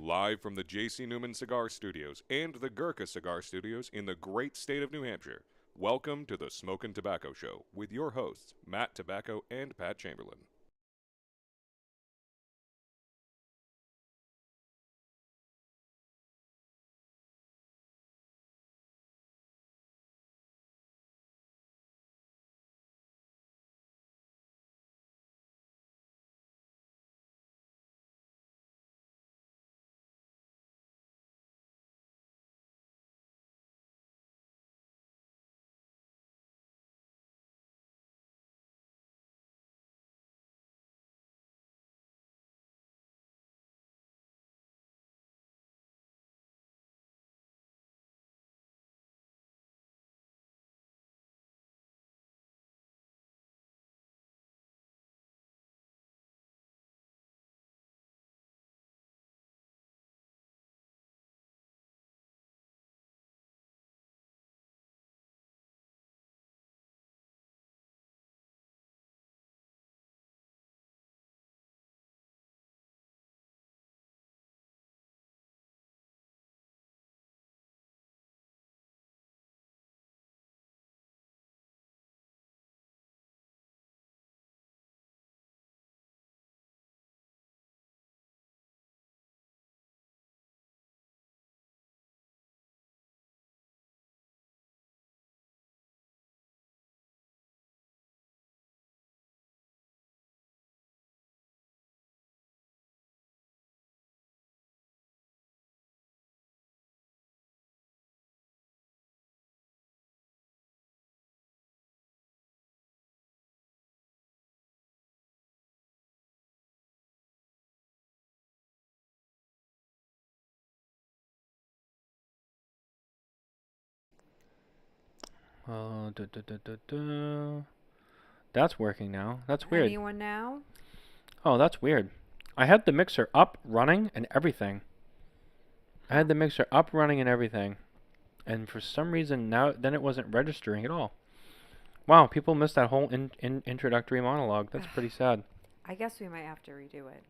Live from the J.C. Newman Cigar Studios and the Gurkha Cigar Studios in the great state of New Hampshire, welcome to the Smokin Tabacco Show with your hosts, Matt Tobacco and Pat Chamberlain. That's working now. That's weird. Anyone now? Oh, that's weird. I had the mixer up, running, and everything. I had the mixer up, running, and everything. And for some reason then it wasn't registering at all. Wow, people missed that whole introductory monologue. That's pretty sad. I guess we might have to redo it.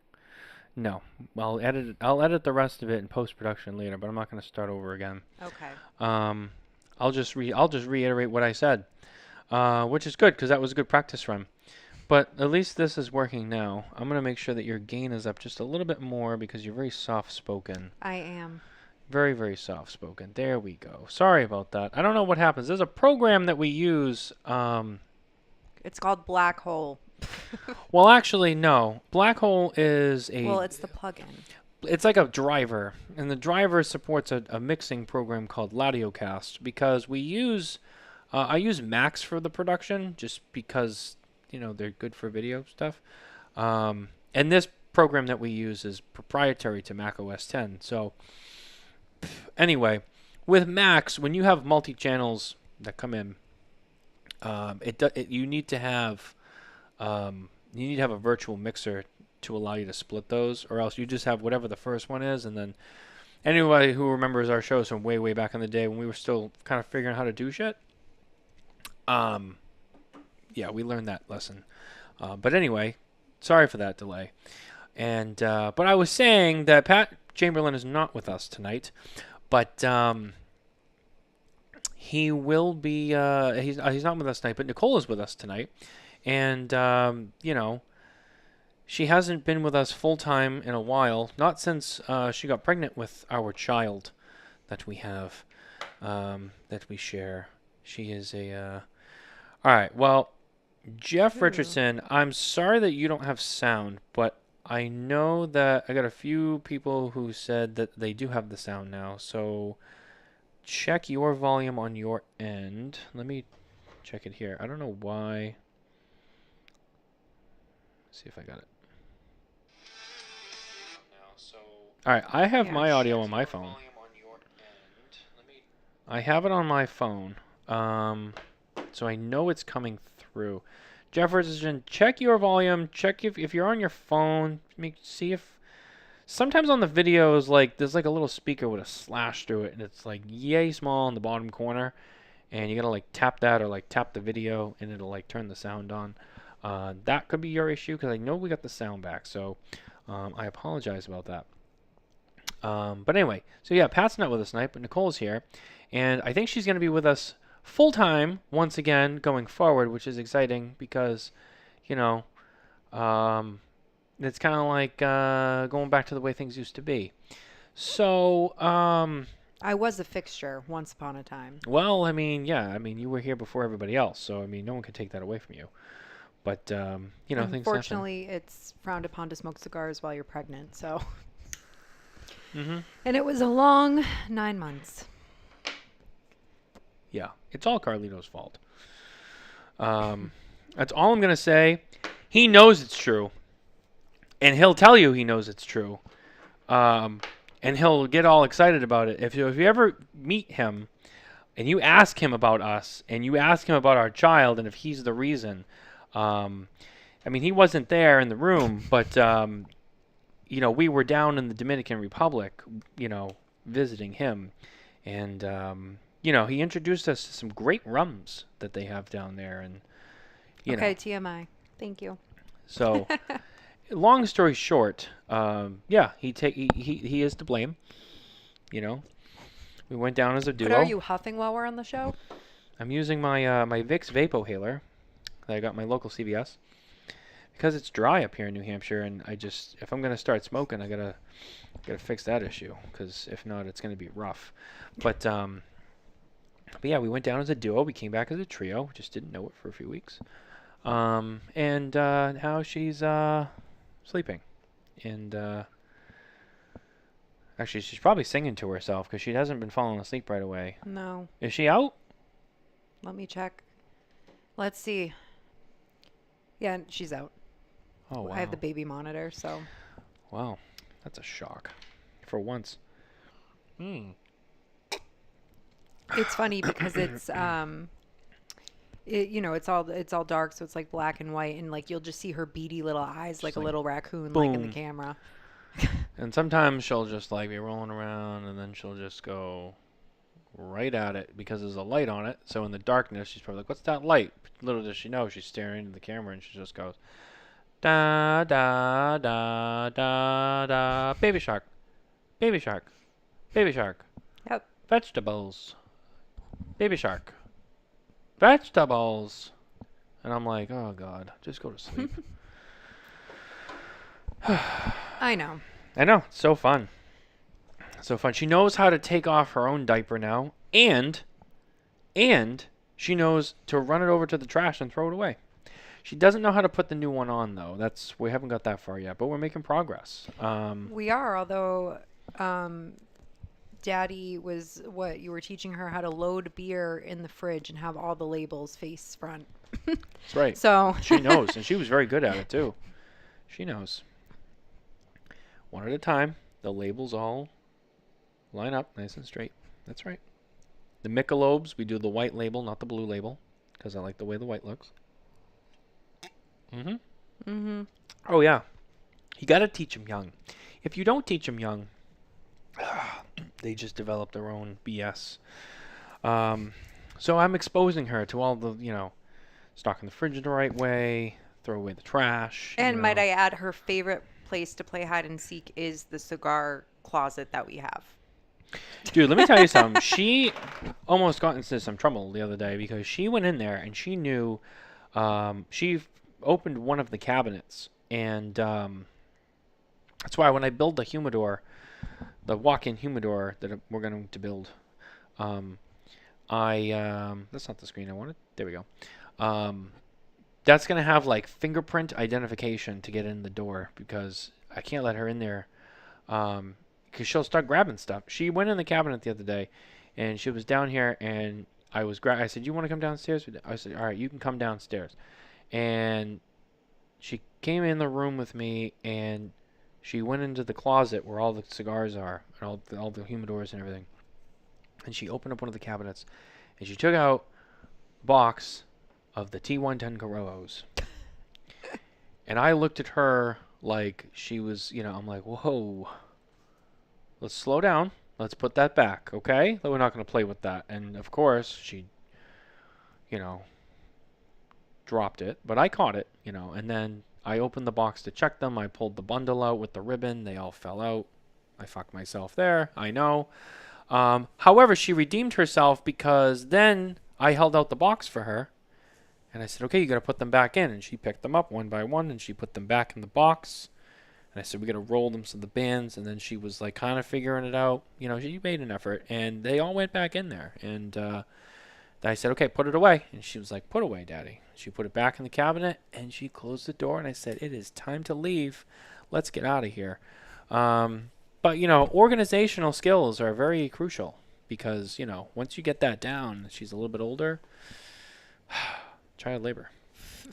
No, I'll edit the rest of it in post production later, but I'm not going to start over again. Okay. I'll just reiterate what I said, which is good because that was a good practice run. But at least this is working now. I'm going to make sure that your gain is up just a little bit more because you're very soft spoken. I am. Very, very soft spoken. There we go. Sorry about that. I don't know what happens. There's a program that we use. It's called Black Hole. Well, actually, no. Black Hole is a. Well, it's the plugin. It's like a driver, and the driver supports a mixing program called Latiocast because we use. I use Macs for the production just because they're good for video stuff. And this program that we use is proprietary to Mac OS 10. So. Anyway, with Macs, when you have multi-channels that come in, you need to have a virtual mixer to allow you to split those, or else you just have whatever the first one is, and then anybody who remembers our shows from way back in the day when we were still kind of figuring out how to do shit, yeah, we learned that lesson. But anyway, sorry for that delay. And but I was saying that Pat Chamberlain is not with us tonight, but he will be. He's not with us tonight, but Nicole is with us tonight, and she hasn't been with us full time in a while, not since she got pregnant with our child that we have, that we share. She is a. All right, well, Jeff Richardson, I'm sorry that you don't have sound, but I know that I got a few people who said that they do have the sound now, so check your volume on your end. Let me check it here. I don't know why. Let's see if I got it. All right, I have my audio on my phone. I have it on my phone, so I know it's coming through. Jefferson, check your volume. Check if you're on your phone. See if sometimes on the videos, like there's like a little speaker with a slash through it, and it's like yay small in the bottom corner, and you gotta like tap that or like tap the video, and it'll like turn the sound on. That could be your issue because I know we got the sound back, so I apologize about that. But anyway, so yeah, Pat's not with us tonight, but Nicole's here, and I think she's going to be with us full time once again going forward, which is exciting because, you know, it's kind of like going back to the way things used to be. So, I was a fixture once upon a time. well, I mean, yeah, I mean, you were here before everybody else, so I mean, no one could take that away from you. But you know, things happen. Unfortunately, it's frowned upon to smoke cigars while you're pregnant. So, Mm-hmm. and it was a long 9 months. Yeah, it's all Carlito's fault. That's all I'm gonna say. He knows it's true, and he'll tell you he knows it's true. And he'll get all excited about it. If you ever meet him, and you ask him about us, and you ask him about our child, and if he's the reason, I mean, he wasn't there in the room, but you know, we were down in the Dominican Republic, you know, visiting him, and you know, he introduced us to some great rums that they have down there, and you Okay, know, TMI. Thank you. so. Long story short, yeah, he is to blame. You know, we went down as a duo. But are you huffing while we're on the show? I'm using my my Vicks Vapohaler that I got at my local CVS because it's dry up here in New Hampshire, and if I'm gonna start smoking, I gotta fix that issue because if not, it's gonna be rough. But yeah, we went down as a duo. We came back as a trio. Just didn't know it for a few weeks. And now she's sleeping, and actually she's probably singing to herself because she hasn't been falling asleep right away. No. Is she out? Let me check. Let's see. Yeah, she's out. Oh wow. I have the baby monitor, so. Wow, that's a shock for once. It's funny because it's you know, it's all dark, so it's like black and white, and like you'll just see her beady little eyes like a little raccoon, like in the boom. camera. And sometimes she'll just like be rolling around, and then she'll just go right at it because there's a light on it. So in the darkness, she's probably like, "What's that light?" Little does she know, she's staring into the camera, and she just goes, "Da da da da da, baby shark, baby shark, baby shark, Yep. vegetables, baby shark, vegetables." And I'm like, "Oh God, just go to sleep." I know. I know, it's so fun. So fun. She knows how to take off her own diaper now, and she knows to run it over to the trash and throw it away. She doesn't know how to put the new one on though. We haven't got that far yet, but we're making progress. We are, although Daddy was you were teaching her how to load beer in the fridge and have all the labels face front. That's right. So She knows, and she was very good at it too. She knows. One at a time. The labels all line up nice and straight. That's right. The Michelobes, we do the white label, not the blue label, because I like the way the white looks. Oh yeah. You got to teach them young. If you don't teach them young, they just develop their own BS. So I'm exposing her to all the, you know, stock in the fridge the right way, throw away the trash. And might I add, her favorite place to play hide and seek is the cigar closet that we have. Dude, let me tell you something. She almost got into some trouble the other day because she went in there and she knew, she opened one of the cabinets, and that's why when I build the humidor, the walk-in humidor that we're going to build, that's not the screen I wanted. There we go. That's going to have like fingerprint identification to get in the door because I can't let her in there because she'll start grabbing stuff. She went in the cabinet the other day and she was down here and I said, "You want to come downstairs?" I said, "All right, you can come downstairs." And she came in the room with me and she went into the closet where all the cigars are and all the humidors and everything. And she opened up one of the cabinets and she took out a box of the T110 Corollos. And I looked at her like she was, you know, I'm like, "Whoa, let's slow down. Let's put that back, okay? We're not going to play with that." And of course, she, you know, dropped it, but I caught it, you know, and then I opened the box to check them. I pulled the bundle out with the ribbon. They all fell out. I fucked myself there. I know. However, she redeemed herself because then I held out the box for her. And I said, okay, you got to put them back in. And she picked them up one by one and she put them back in the box. And I said, we got to roll them to the bins. And then she was like kind of figuring it out. You know, she made an effort. And they all went back in there. And I said, okay, put it away. And she was like, put away, Daddy. She put it back in the cabinet and she closed the door. And I said, it is time to leave. Let's get out of here. But, you know, organizational skills are very crucial because, you know, once you get that down, she's a little bit older, child labor.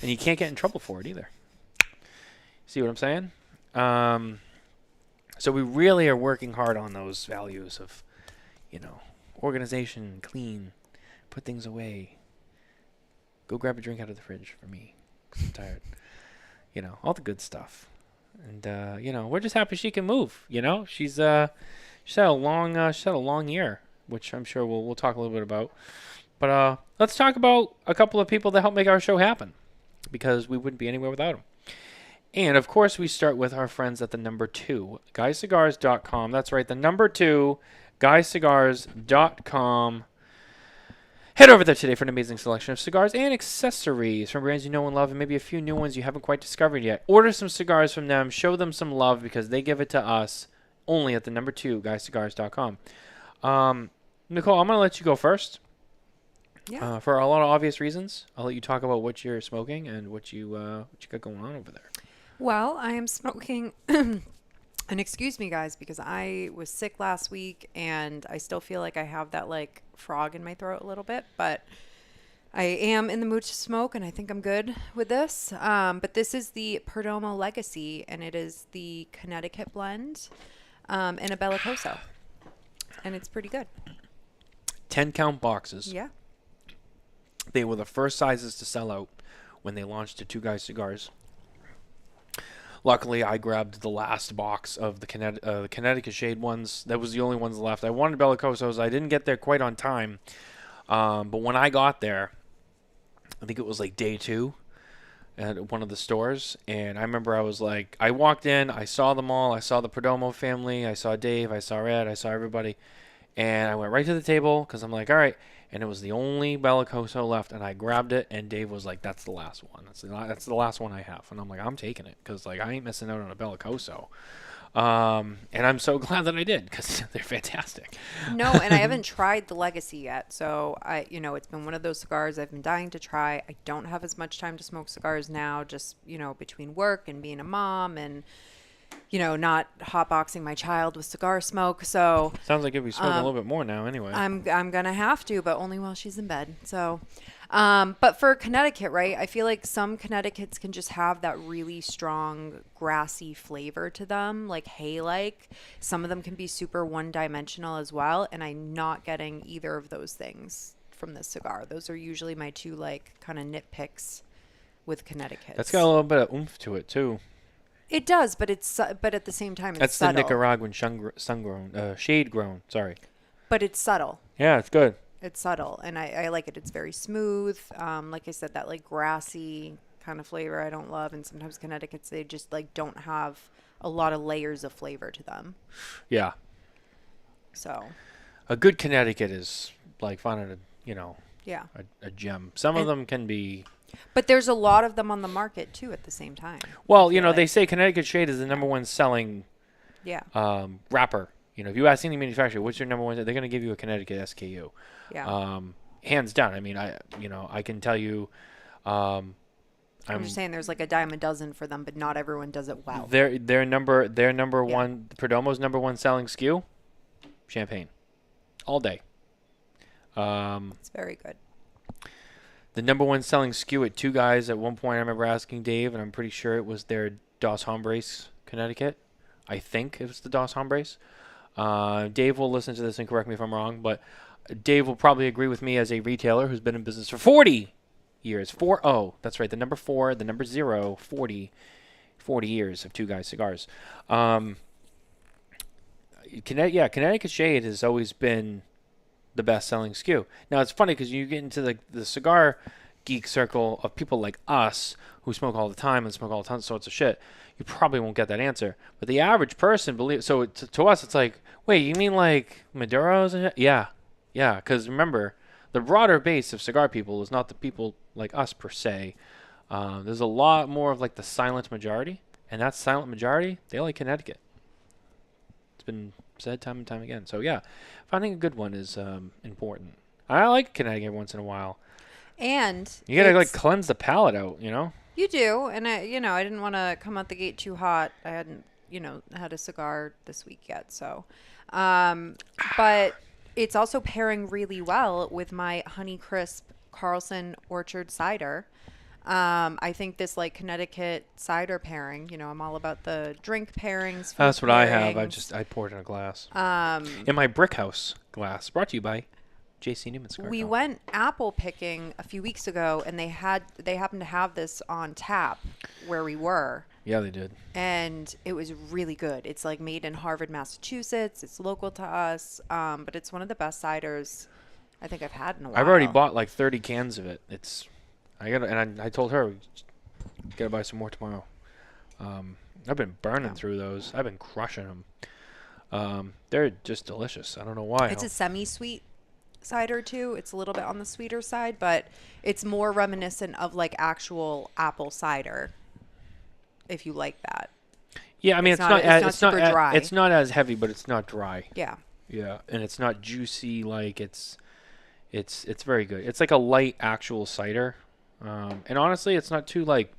And you can't get in trouble for it either. See what I'm saying? So we really are working hard on those values of, you know, organization, clean, put things away. Go grab a drink out of the fridge for me because I'm tired. You know, all the good stuff. And you know, we're just happy she can move. You know, she's had a long year, which I'm sure we'll talk a little bit about. But let's talk about a couple of people that help make our show happen, because we wouldn't be anywhere without them. And of course, we start with our friends at the number 2, GuyCigars.com. That's right, the number 2, GuyCigars.com. Head over there today for an amazing selection of cigars and accessories from brands you know and love, and maybe a few new ones you haven't quite discovered yet. Order some cigars from them. Show them some love because they give it to us only at the number 2, GuyCigars.com. Nicole, I'm going to let you go first. Yeah. For a lot of obvious reasons. I'll let you talk about what you're smoking and what you got going on over there. Well, I am smoking, and excuse me, guys, because I was sick last week and I still feel like I have that like frog in my throat a little bit, but I am in the mood to smoke and I think I'm good with this. But this is the Perdomo Legacy, and it is the Connecticut blend in a Bellicoso, and it's pretty good. 10-count boxes. Yeah. They were the first sizes to sell out when they launched the Two Guys Cigars. Luckily, I grabbed the last box of the Connecticut Shade ones. That was the only ones left. I wanted Bellicosos. I didn't get there quite on time. But when I got there, I think it was like day 2 at one of the stores. And I remember I was like, I walked in, I saw them all. I saw the Perdomo family. I saw Dave. I saw Ed. I saw everybody. And I went right to the table because I'm like, all right. And it was the only Bellicoso left, and I grabbed it, and Dave was like, that's the last one. That's the last one I have. And I'm like, I'm taking it because like, I ain't missing out on a Bellicoso. And I'm so glad that I did because they're fantastic. No, and I haven't tried the Legacy yet. So, it's been one of those cigars I've been dying to try. I don't have as much time to smoke cigars now, just, between work and being a mom and, not hotboxing my child with cigar smoke. So sounds like you'll be smoking a little bit more now anyway. I'm going to have to, but only while she's in bed. So, but for Connecticut, right, I feel like some Connecticut's can just have that really strong grassy flavor to them, like hay-like. Some of them can be super one-dimensional as well, and I'm not getting either of those things from this cigar. Those are usually my 2, like, kind of nitpicks with Connecticut. That's got a little bit of oomph to it, too. It does, but but at the same time, it's That's subtle. the Nicaraguan shade grown. Sorry. But it's subtle. Yeah, it's good. It's subtle, and I like it. It's very smooth. Like I said, that like grassy kind of flavor I don't love, and sometimes Connecticut's, they just like don't have a lot of layers of flavor to them. Yeah. So. A good Connecticut is like finding Yeah. a gem. Some of them can be. But there's a lot of them on the market too at the same time. Well, they say Connecticut Shade is the number 1 selling wrapper. If you ask any manufacturer, what's your number 1? They're going to give you a Connecticut SKU. Yeah. Hands down. I mean, I can tell you. I'm just saying there's like a dime a dozen for them, but not everyone does it well. Their number 1, Perdomo's number 1 selling SKU, champagne, all day. It's very good. The number 1 selling SKU at Two Guys at one point, I remember asking Dave, and I'm pretty sure it was their Dos Hombres Connecticut. I think it was the Dos Hombres. Dave will listen to this and correct me if I'm wrong, but Dave will probably agree with me as a retailer who's been in business for 40 years. 40. That's right. The number 4, the number 0, 40 years of Two Guys Cigars. Connecticut Shade has always been the best-selling SKU. Now, it's funny because you get into the cigar geek circle of people like us who smoke all the time and smoke all sorts of shit, you probably won't get that answer. But the average person to us, it's like, wait, you mean like Maduros and shit? Yeah. Yeah, because remember, the broader base of cigar people is not the people like us per se. There's a lot more of like the silent majority, and that silent majority, they like Connecticut. It's been said time and time again. So yeah, finding a good one is important. I like Connecticut once in a while. And you gotta like cleanse the palate out, you know. You do, and I didn't want to come out the gate too hot. I hadn't, had a cigar this week yet, so. But it's also pairing really well with my Honeycrisp Carlson Orchard cider. I think this like Connecticut cider pairing, I'm all about the drink pairings. That's what I have. I poured in a glass. In my brick house glass. Brought to you by J.C. Newman Cigar. We went apple picking a few weeks ago, and they happened to have this on tap where we were. Yeah, they did. And it was really good. It's like made in Harvard, Massachusetts. It's local to us, but it's one of the best ciders I think I've had in a while. I've already bought like 30 cans of it. I told her gotta buy some more tomorrow. I've been burning through those. I've been crushing them. They're just delicious. I don't know why. It's a semi-sweet cider too. It's a little bit on the sweeter side, but it's more reminiscent of like actual apple cider. If you like that. Yeah, I mean it's not dry. It's not as heavy, but it's not dry. Yeah. Yeah, and it's not juicy. Like it's very good. It's like a light actual cider, and honestly, it's not too like,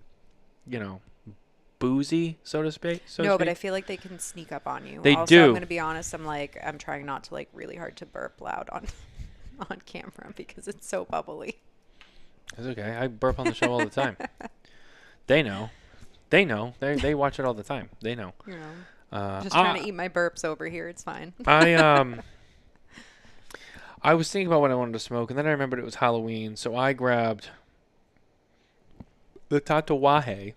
boozy, so to speak. But I feel like they can sneak up on you. They also, do. I'm going to be honest. I'm trying not to like really hard to burp loud on camera because it's so bubbly. It's okay. I burp on the show all the time. They know. They watch it all the time. They know. Just trying to eat my burps over here. It's fine. I was thinking about what I wanted to smoke, and then I remembered it was Halloween, so I grabbed the Tatuaje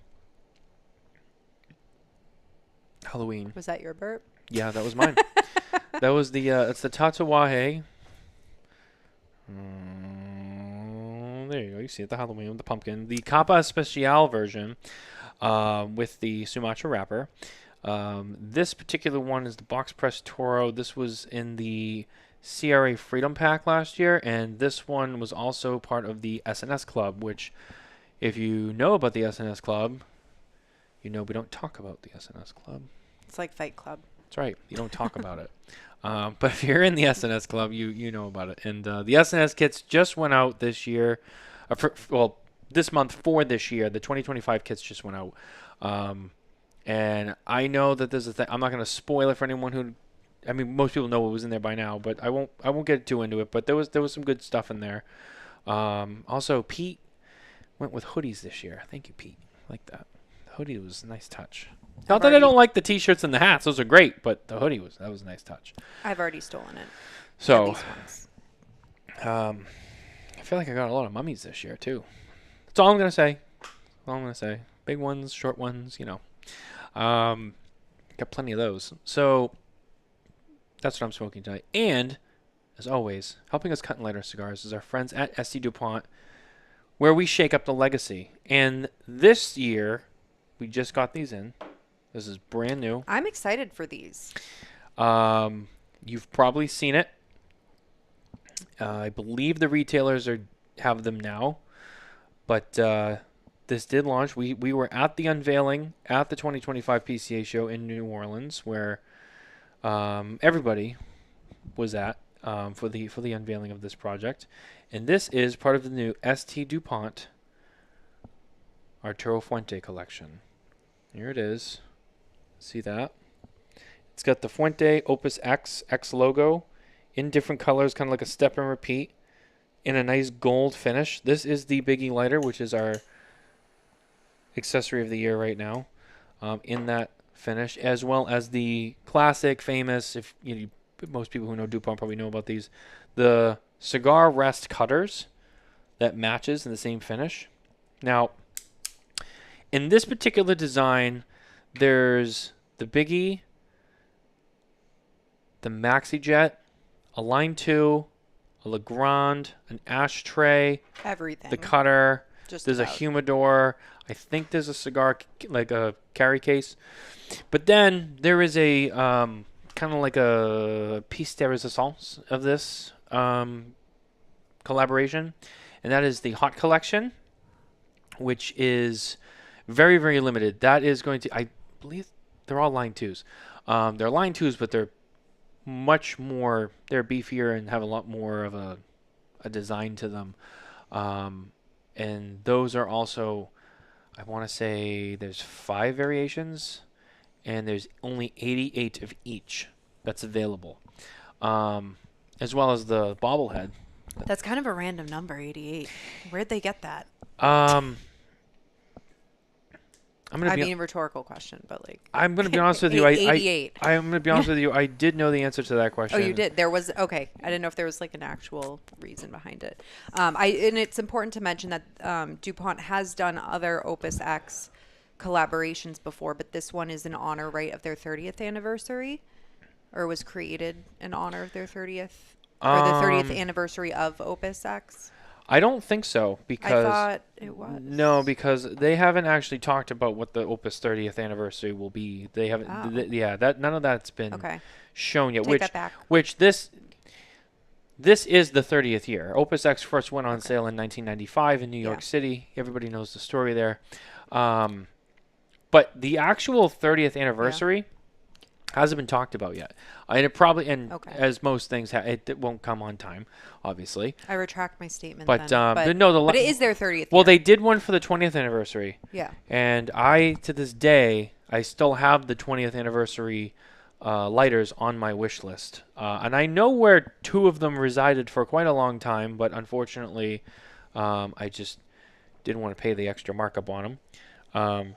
Halloween. Was that your burp? Yeah, that was mine. That was it's the Tatuaje. There you go. You see it, the Halloween with the pumpkin. The Capa Especial version. With the Sumatra wrapper. This particular one is the Box Press Toro. This was in the CRA Freedom Pack last year, and this one was also part of the SNS Club, which, if you know about the SNS Club, we don't talk about the SNS Club. It's like Fight Club. That's right. You don't talk about it. But if you're in the SNS Club, you know about it. And the SNS kits just went out this year. This month for this year. The 2025 kits just went out. And I know that there's a thing. I'm not going to spoil it for anyone who... I mean, most people know what was in there by now, but I won't get too into it. But there was some good stuff in there. Also, Pete went with hoodies this year. Thank you, Pete. I like that. The hoodie was a nice touch. Not that I don't like the t-shirts and the hats. Those are great, but the hoodie was a nice touch. I've already stolen it. So, at least once. I feel like I got a lot of mummies this year, too. That's all I'm going to say. Big ones, short ones, Got plenty of those. So that's what I'm smoking tonight. And, as always, helping us cut and light our cigars is our friends at ST Dupont, where we shake up the legacy. And this year, we just got these in. This is brand new. I'm excited for these. You've probably seen it. I believe the retailers have them now. But this did launch. We were at the unveiling at the 2025 PCA show in New Orleans, where everybody was at for the unveiling of this project. And this is part of the new ST Dupont Arturo Fuente collection. Here it is. See that? It's got the Fuente Opus X logo in different colors, kind of like a step and repeat, in a nice gold finish. This is the Biggie lighter, which is our accessory of the year right now, in that finish, as well as the classic, famous, most people who know Dupont probably know about these, the cigar rest cutters that matches in the same finish. Now, in this particular design, there's the Biggie, the Maxi Jet, a Line 2, a Legrand, an ashtray, everything. the cutter. Just There's a about. humidor. I think there's a cigar, like a carry case. But then there is a kind of like a piece de resistance of this collaboration, and that is the Hot Collection, which is very, very limited. That is going to, I believe, they're all line twos. They're line twos, but they're much more, they're beefier and have a lot more of a design to them. And those are also, I want to say there's 5 variations, and there's only 88 of each that's available, as well as the bobblehead. That's kind of a random number, 88. Where'd they get that? I mean, rhetorical question, but like. I'm gonna be honest with you. 88. I'm gonna be honest with you. I did know the answer to that question. Oh, you did. There was okay. I didn't know if there was like an actual reason behind it. And it's important to mention that Dupont has done other Opus X collaborations before, but this one is in honor, right, of their 30th anniversary, or was created in honor of their 30th or the 30th anniversary of Opus X. I don't think so, because I thought it was. No, because they haven't actually talked about what the Opus 30th anniversary will be. They haven't. That none of that's been shown yet. Take that back. Which this is the 30th year. Opus X first went on sale in 1995 in New York City. Everybody knows the story there. But the actual 30th anniversary hasn't been talked about yet. And it probably, as most things, it won't come on time, obviously. I retract my statement. But but it is their 30th. Well, year. they did one for the 20th anniversary. Yeah. And to this day, I still have the 20th anniversary lighters on my wish list. And I know where 2 of them resided for quite a long time, but unfortunately, I just didn't want to pay the extra markup on them.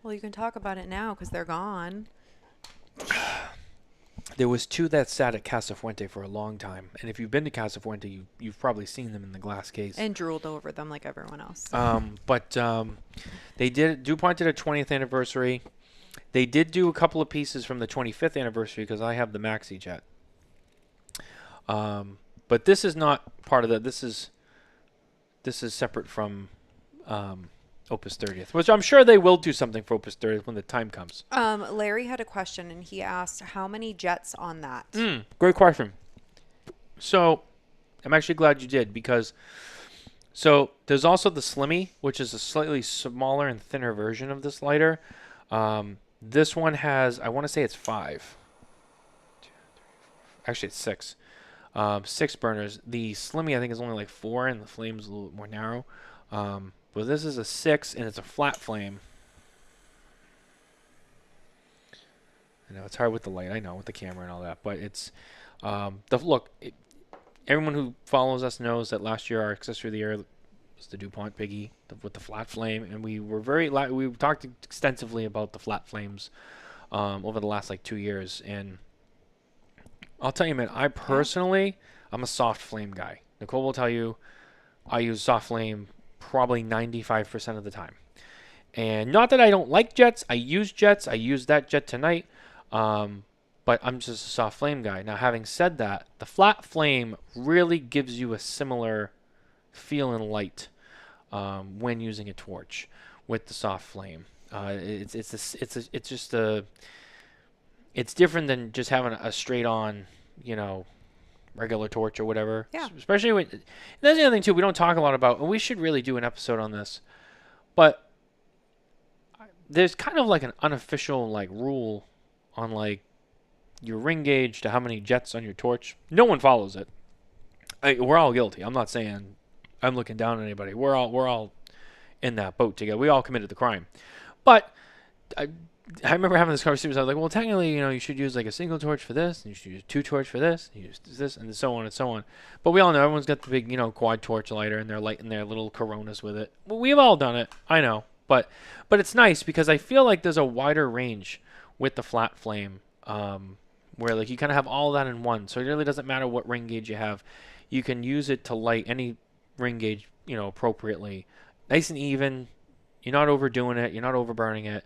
Well, you can talk about it now because they're gone. There was 2 that sat at Casa Fuente for a long time, and if you've been to Casa Fuente, you've probably seen them in the glass case and drooled over them like everyone else. But they did. DuPont did a 20th anniversary. They did do a couple of pieces from the 25th anniversary because I have the Maxi Jet. But this is not part of that. This is separate from Opus 30th, which I'm sure they will do something for Opus 30th when the time comes. Larry had a question, and he asked how many jets on that. Great question. So I'm actually glad you did, because there's also the Slimmy, which is a slightly smaller and thinner version of this lighter. This one has, I want to say it's 5. Actually, it's 6. 6 burners. The Slimmy, I think, is only like 4, and the flame's a little bit more narrow. But this is a 6, and it's a flat flame. I know it's hard with the light. I know, with the camera and all that, but it's everyone who follows us knows that last year our accessory of the year was the Dupont Piggy with the flat flame, and we were we talked extensively about the flat flames over the last like 2 years. And I'll tell you, man, I personally, I'm a soft flame guy. Nicole will tell you, I use soft flame probably 95% of the time. And not that I don't like jets. I use jets. I used that jet tonight. But I'm just a soft flame guy. Now, having said that, the flat flame really gives you a similar feel and light when using a torch with the soft flame. It's different than just having a straight on, regular torch or whatever. Yeah. Especially when, that's the other thing too, we don't talk a lot about, and we should really do an episode on this, but there's kind of like an unofficial like rule on like your ring gauge to how many jets on your torch. No one follows it. We're all guilty. I'm not saying I'm looking down on anybody. We're all in that boat together. We all committed the crime. But I remember having this conversation. I was like, well, technically, you should use like a single torch for this, and you should use 2 torch for this, and you use this, and so on and so on. But we all know everyone's got the big, quad torch lighter, and they're lighting their little Coronas with it. Well, we've all done it. I know. But it's nice because I feel like there's a wider range with the flat flame, where like you kind of have all that in one. So it really doesn't matter what ring gauge you have. You can use it to light any ring gauge, appropriately. Nice and even. You're not overdoing it. You're not overburning it.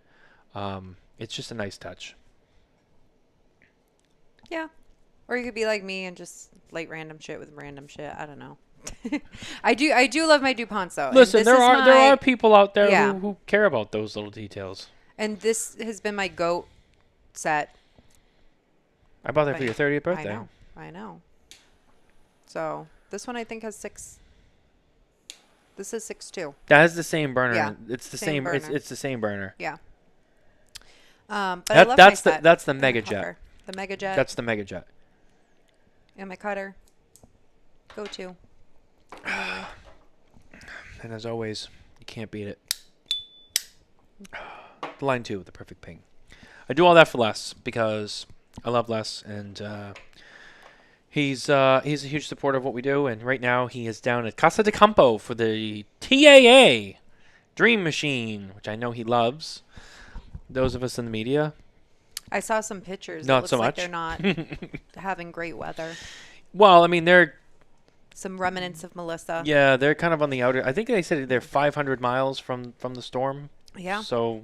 It's just a nice touch. Yeah. Or you could be like me and just light random shit with random shit. I don't know. I do love my Duponts though. Listen, And there are people out there Yeah. who care about those little details. And this has been my goat set. I bought that for your 30th birthday. I know. So this one I think has 6. This is 6 too. That has the same burner. Yeah, It's the same same. It's burner. the same burner. Yeah. But I love my set. That's the And my Mega Jet. pucker. The Mega Jet. That's the Mega Jet. And my cutter. Go to. And as always, you can't beat it. Line 2, the perfect ping. I do all that for Les because I love Les, and he's a huge supporter of what we do. And right now, he is down at Casa de Campo for the TAA Dream Machine, which I know he loves. Those of us in the media, I saw some pictures. Not it looks so like much. they're not having great weather. well, I mean, they're Some remnants of Melissa. they're kind of on the outer. I think they said they're 500 miles from the storm. Yeah. So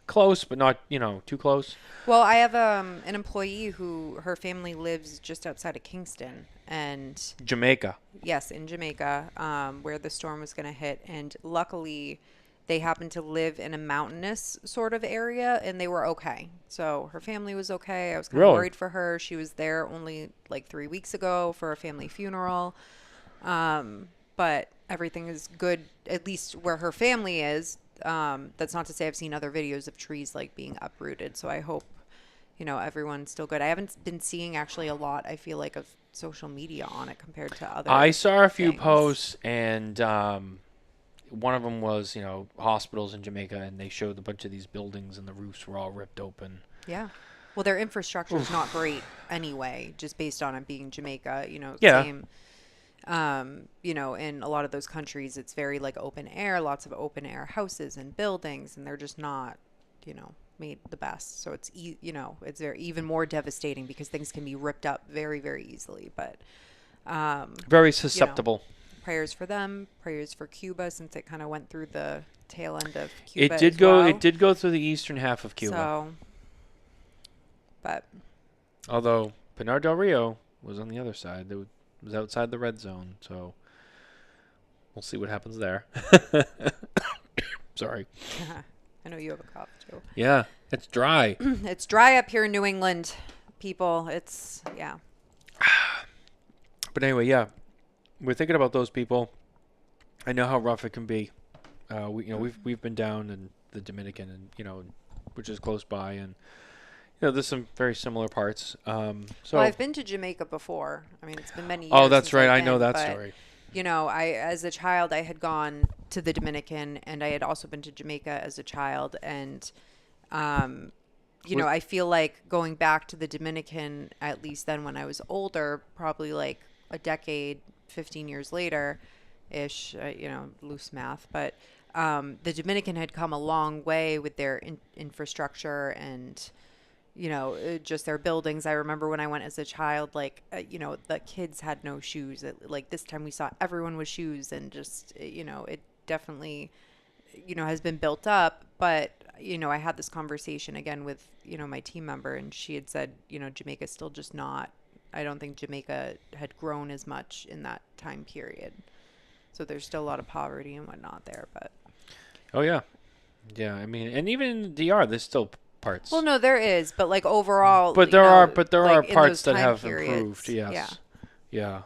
close, but not too close. Well, I have an employee who her family lives just outside of Kingston, and Jamaica. yes, in Jamaica, where the storm was going to hit. And luckily, they happened to live in a mountainous sort of area, and they were okay. So her family was okay. I was kind of Really? worried for her. She was there only like 3 weeks ago for a family funeral. But everything is good, at least where her family is. That's not to say I've seen other videos of trees like being uprooted. So I hope, everyone's still good. I haven't been seeing actually a lot, I feel like, of social media on it compared to other I saw a few things. posts, and one of them was hospitals in Jamaica, and they showed a bunch of these buildings, and the roofs were all ripped open. Yeah. Well, their infrastructure is not great anyway, just based on it being Jamaica, Yeah. same. In a lot of those countries, it's very like open air, lots of open air houses and buildings, and they're just not, made the best. So it's, it's very even more devastating because things can be ripped up very, very easily. But Very susceptible. prayers for them, prayers for Cuba, since it kind of went through the tail end of Cuba. It did as go. well. It did go through the eastern half of Cuba. So, but Although Pinar del Rio was on the other side. It was outside the red zone. So we'll see what happens there. Sorry. I know you have a cough too. Yeah, it's dry. It's dry up here in New England, people. It's, yeah. But anyway, yeah, we're thinking about those people. I know how rough it can be. We've been down in the Dominican, and which is close by, and there's some very similar parts. So Well, I've been to Jamaica before. I mean, it's been many years. oh, that's since right. I've I know been, that but, story. I as a child I had gone to the Dominican, and I had also been to Jamaica as a child, and I feel like going back to the Dominican, at least then when I was older, probably like a decade, 15 years later ish, loose math, but the Dominican had come a long way with their infrastructure and just their buildings. I remember when I went as a child, like, the kids had no shoes. Like this time we saw everyone with shoes, and just, it definitely, has been built up. But, I had this conversation again with, my team member, and she had said, Jamaica's still just not, I don't think Jamaica had grown as much in that time period. So there's still a lot of poverty and whatnot there, but. Oh yeah, yeah. I mean, and even in DR, there's still parts. Well, no, there is, but like overall. But there are like, in parts those that time have periods, improved. Yes. Yeah.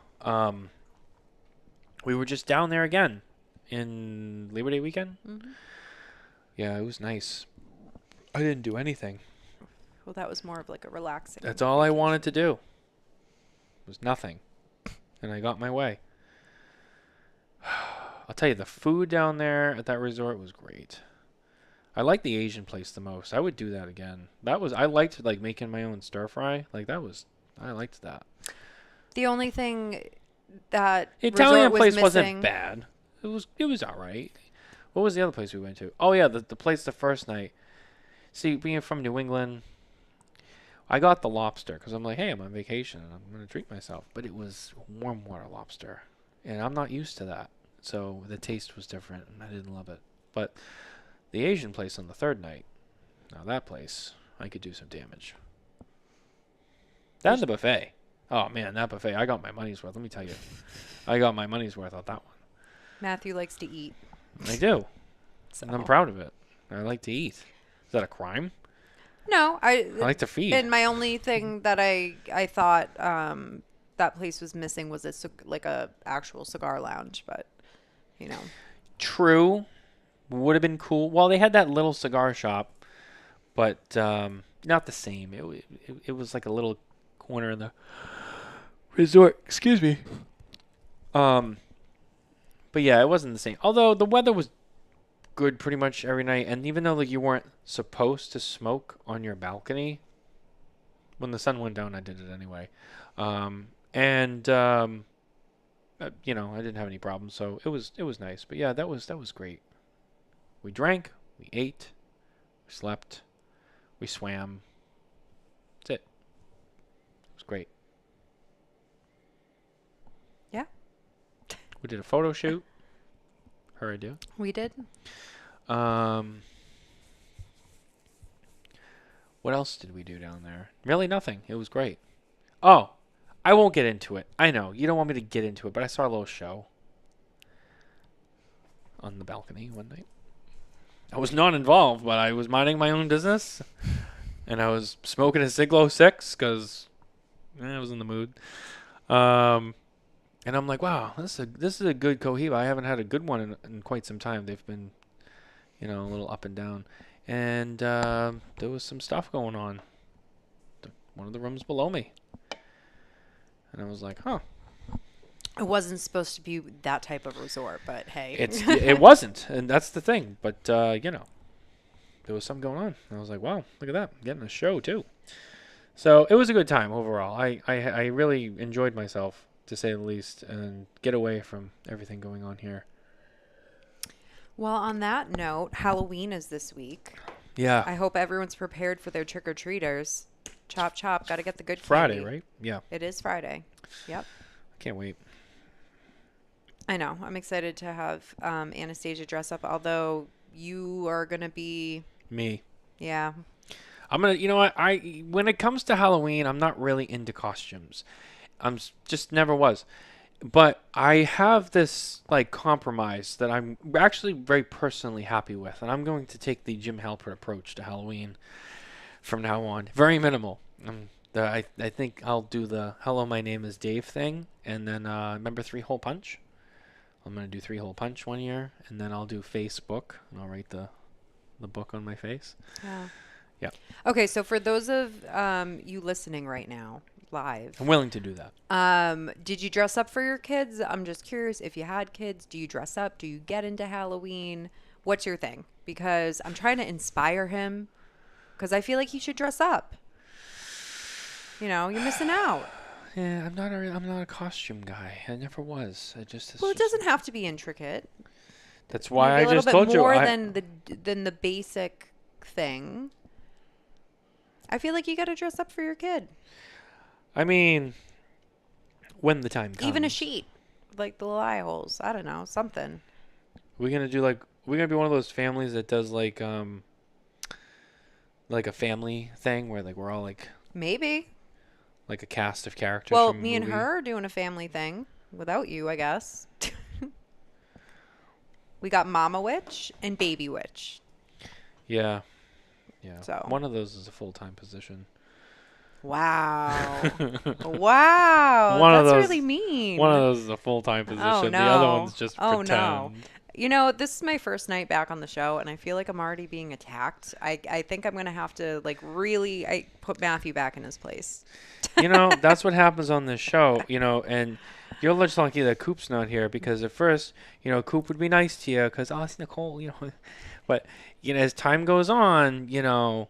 We were just down there again in Labor Day weekend. Mm-hmm. Yeah, it was nice. I didn't do anything. Well, that was more of like a relaxing. That's all I wanted to do. Was nothing, and I got my way. I'll tell you, the food down there at that resort was great. I like the Asian place the most. I would do that again. I liked like making my own stir fry. Like I liked that. The only thing that The Italian resort place was missing, wasn't bad. It was all right. What was the other place we went to? Oh yeah, the place the first night. See, being from New England, I got the lobster because I'm like, hey, I'm on vacation and I'm gonna treat myself. But it was warm water lobster, and I'm not used to that. So the taste was different, and I didn't love it. But the Asian place on the third night, now that place, I could do some damage. That and the buffet. Oh, man, that buffet, I got my money's worth. Let me tell you. I got my money's worth on that one. Matthew likes to eat. I do. So. And I'm proud of it. I like to eat. Is that a crime? No, I like to feed. And my only thing that I thought that place was missing was like a actual cigar lounge, but you know. True. Would have been cool. Well, they had that little cigar shop, but not the same. It was like a little corner in the resort. Excuse me. But yeah, it wasn't the same. Although the weather was good pretty much every night, and even though like you weren't supposed to smoke on your balcony, when the sun went down, I did it anyway. You know, I didn't have any problems, so it was nice. But yeah, that was great. We drank, we ate, we slept, we swam. That's it. It was great. Yeah. We did a photo shoot. Her idea. We did. What else did we do down there? Really nothing. It was great. Oh, I won't get into it. I know. You don't want me to get into it, but I saw a little show on the balcony one night. I was not involved, but I was minding my own business. And I was smoking a Siglo 6 because I was in the mood. And I'm like, wow, this is a good Cohiba. I haven't had a good one in quite some time. They've been, you know, a little up and down. And there was some stuff going on. One of the rooms below me. And I was like, huh. It wasn't supposed to be that type of resort, but hey. It wasn't, and that's the thing. But, you know, there was something going on. And I was like, wow, look at that. I'm getting a show, too. So it was a good time overall. I really enjoyed myself, to say the least, and get away from everything going on here. Well, on that note, Halloween is this week. Yeah. I hope everyone's prepared for their trick-or-treaters. Chop, chop. Got to get the good Friday, candy. right? Yeah. It is Friday. Yep. I can't wait. I know. I'm excited to have Anastasia dress up, although you are going to be... Me. Yeah. I'm going to, you know what, when it comes to Halloween, I'm not really into costumes. Just never was. But I have this, like, compromise that I'm actually very personally happy with, and I'm going to take the Jim Halpert approach to Halloween from now on. Very minimal. I think I'll do the "Hello, my name is Dave" thing, and then remember 3-hole punch. I'm gonna do 3-hole punch one year, and then I'll do Facebook, and I'll write the book on my face. Yeah. Yeah. Okay, so for those of you listening right now, live, I'm willing to do that. did you dress up for your kids? I'm just curious, if you had kids, do you dress up? Do you get into Halloween? What's your thing? Because I'm trying to inspire him, because I feel like he should dress up. You know, you're missing out. Yeah, I'm not a costume guy. I never was. Well, it doesn't have to be intricate. That's why I just A told little you. bit more than the basic thing. I feel like you got to dress up for your kid. I mean, when the time comes. Even a sheet, like the little eye holes. I don't know, something. We're gonna be one of those families that does like a family thing where like we're all like Maybe. like a cast of characters. Well, from a me and movie. her are doing a family thing without you, I guess. We got Mama Witch and Baby Witch. Yeah. Yeah. So. One of those is a full-time position. Wow. Wow. That's really mean. One of those is a full-time position. Oh, no. The other one's just pretend. No. You know, this is my first night back on the show, and I feel like I'm already being attacked. I think I'm going to have to, like, really put Matthew back in his place. You know, that's what happens on this show, you know, and you're just lucky that Coop's not here, because at first, you know, Coop would be nice to you because, oh, it's Nicole, you know. But, you know, as time goes on, you know,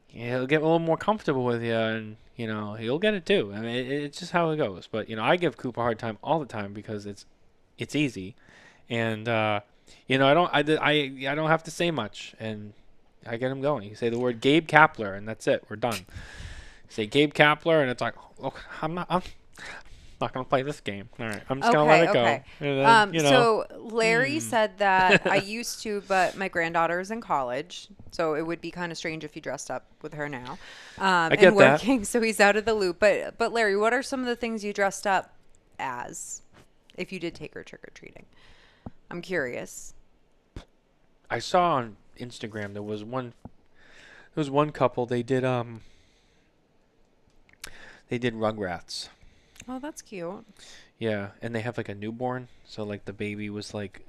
he'll get a little more comfortable with you, and, you know, he'll get it too. I mean, it's just how it goes. But, you know, I give Coop a hard time all the time because it's easy. And, you know, I don't have to say much, and I get him going. You say the word Gabe Kapler, and that's it. We're done. Say Gabe Kapler, and it's like, look, I'm not gonna play this game. All right, I'm just gonna let it go. Okay. And then, So Larry said that I used to, but my granddaughter is in college, so it would be kind of strange if he dressed up with her now. I get and that. working, so he's out of the loop. But Larry, what are some of the things you dressed up as if you did take her trick or treating? I'm curious. I saw on Instagram there was one couple. They did Rugrats. Oh, that's cute. Yeah, and they have like a newborn. So like the baby was like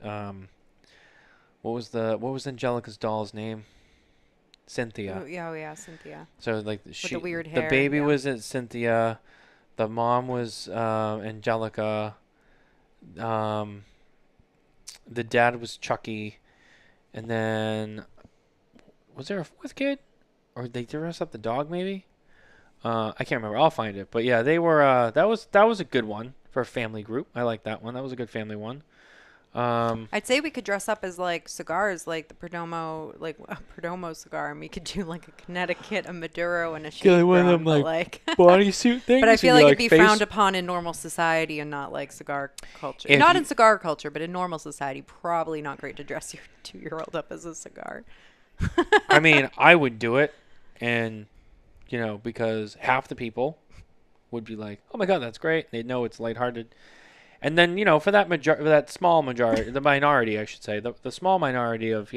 what was Angelica's doll's name? Cynthia. Oh yeah, Cynthia. So like With the weird hair. the baby yeah. was Cynthia, the mom was Angelica, the dad was Chucky, and then was there a fourth kid, or they dressed up the dog maybe? I can't remember. I'll find it. But yeah, they were. That was a good one for a family group. I like that one. That was a good family one. I'd say we could dress up as like cigars, like the Perdomo, like a Perdomo cigar, and we could do like a Connecticut, a Maduro, and a Shady one of Brown, them, but, like, bodysuit things. But I feel like it'd be face- frowned upon in normal society and not like cigar culture. If Not you- in cigar culture, but in normal society, probably not great to dress your 2-year-old up as a cigar. I mean, I would do it, and because half the people would be like, "Oh my God, that's great." They'd know it's lighthearted. And then, for that small majority, the minority, I should say, the small minority of,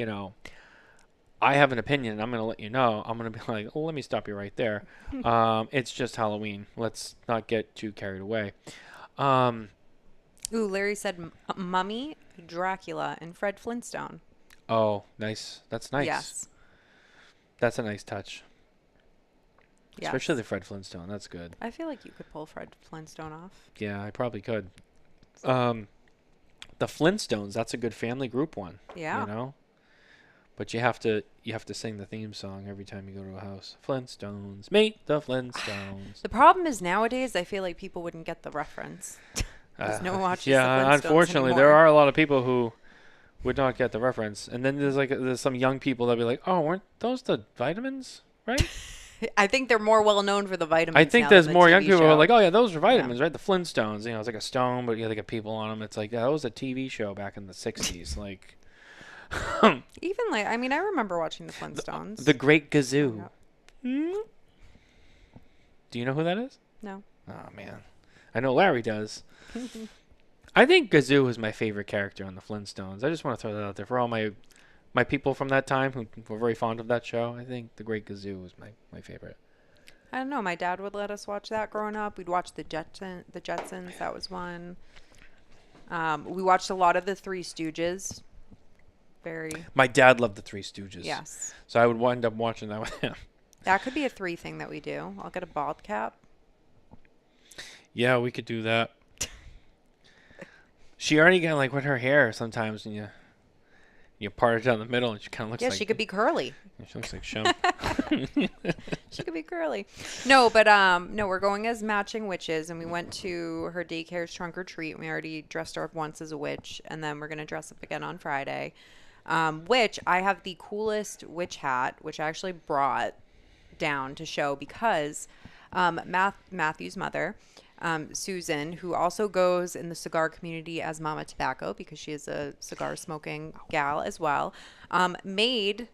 I have an opinion, and I'm going to let you know. I'm going to be like, oh, let me stop you right there. It's just Halloween. Let's not get too carried away. Ooh, Larry said Mummy, Dracula, and Fred Flintstone. Oh, nice. That's nice. Yes. That's a nice touch. Yes. Especially the Fred Flintstone. That's good. I feel like you could pull Fred Flintstone off. Yeah, I probably could. The Flintstones, that's a good family group one. Yeah. But you have to sing the theme song every time you go to a house. Flintstones, meet the Flintstones. The problem is nowadays I feel like people wouldn't get the reference. Because no one watches the Flintstones Yeah, unfortunately, anymore. there are a lot of people who would not get the reference. And then there's some young people that'll be like, "Oh, weren't those the vitamins, right?" I think they're more well known for the vitamins. I think now there's than the more young TV people who show. are like, "Oh yeah, those are vitamins, right? The Flintstones, it's like a stone, but they got people on them." It's like, yeah, that was a TV show back in the 60s. Like, Even like, I mean, I remember watching the Flintstones. the Great Gazoo. Yeah. Do you know who that is? No. Oh man, I know Larry does. I think Gazoo was my favorite character on the Flintstones. I just want to throw that out there for all my people from that time who were very fond of that show. I think the Great Gazoo was my favorite. I don't know. My dad would let us watch that growing up. We'd watch the Jetsons. That was one. We watched a lot of the Three Stooges. My dad loved the Three Stooges. Yes. So I would wind up watching that with him. That could be a 3 thing that we do. I'll get a bald cap. Yeah, we could do that. She already got like with her hair sometimes, and you part it down the middle, and she kind of looks like. Yeah, she could be curly. She looks like Shump. She could be curly. No, but no, we're going as matching witches, and we went to her daycare's trunk or treat. We already dressed her up once as a witch, and then we're gonna dress up again on Friday. Which I have the coolest witch hat, which I actually brought down to show because Matthew's mother, Susan, who also goes in the cigar community as Mama Tobacco because she is a cigar smoking gal as well, made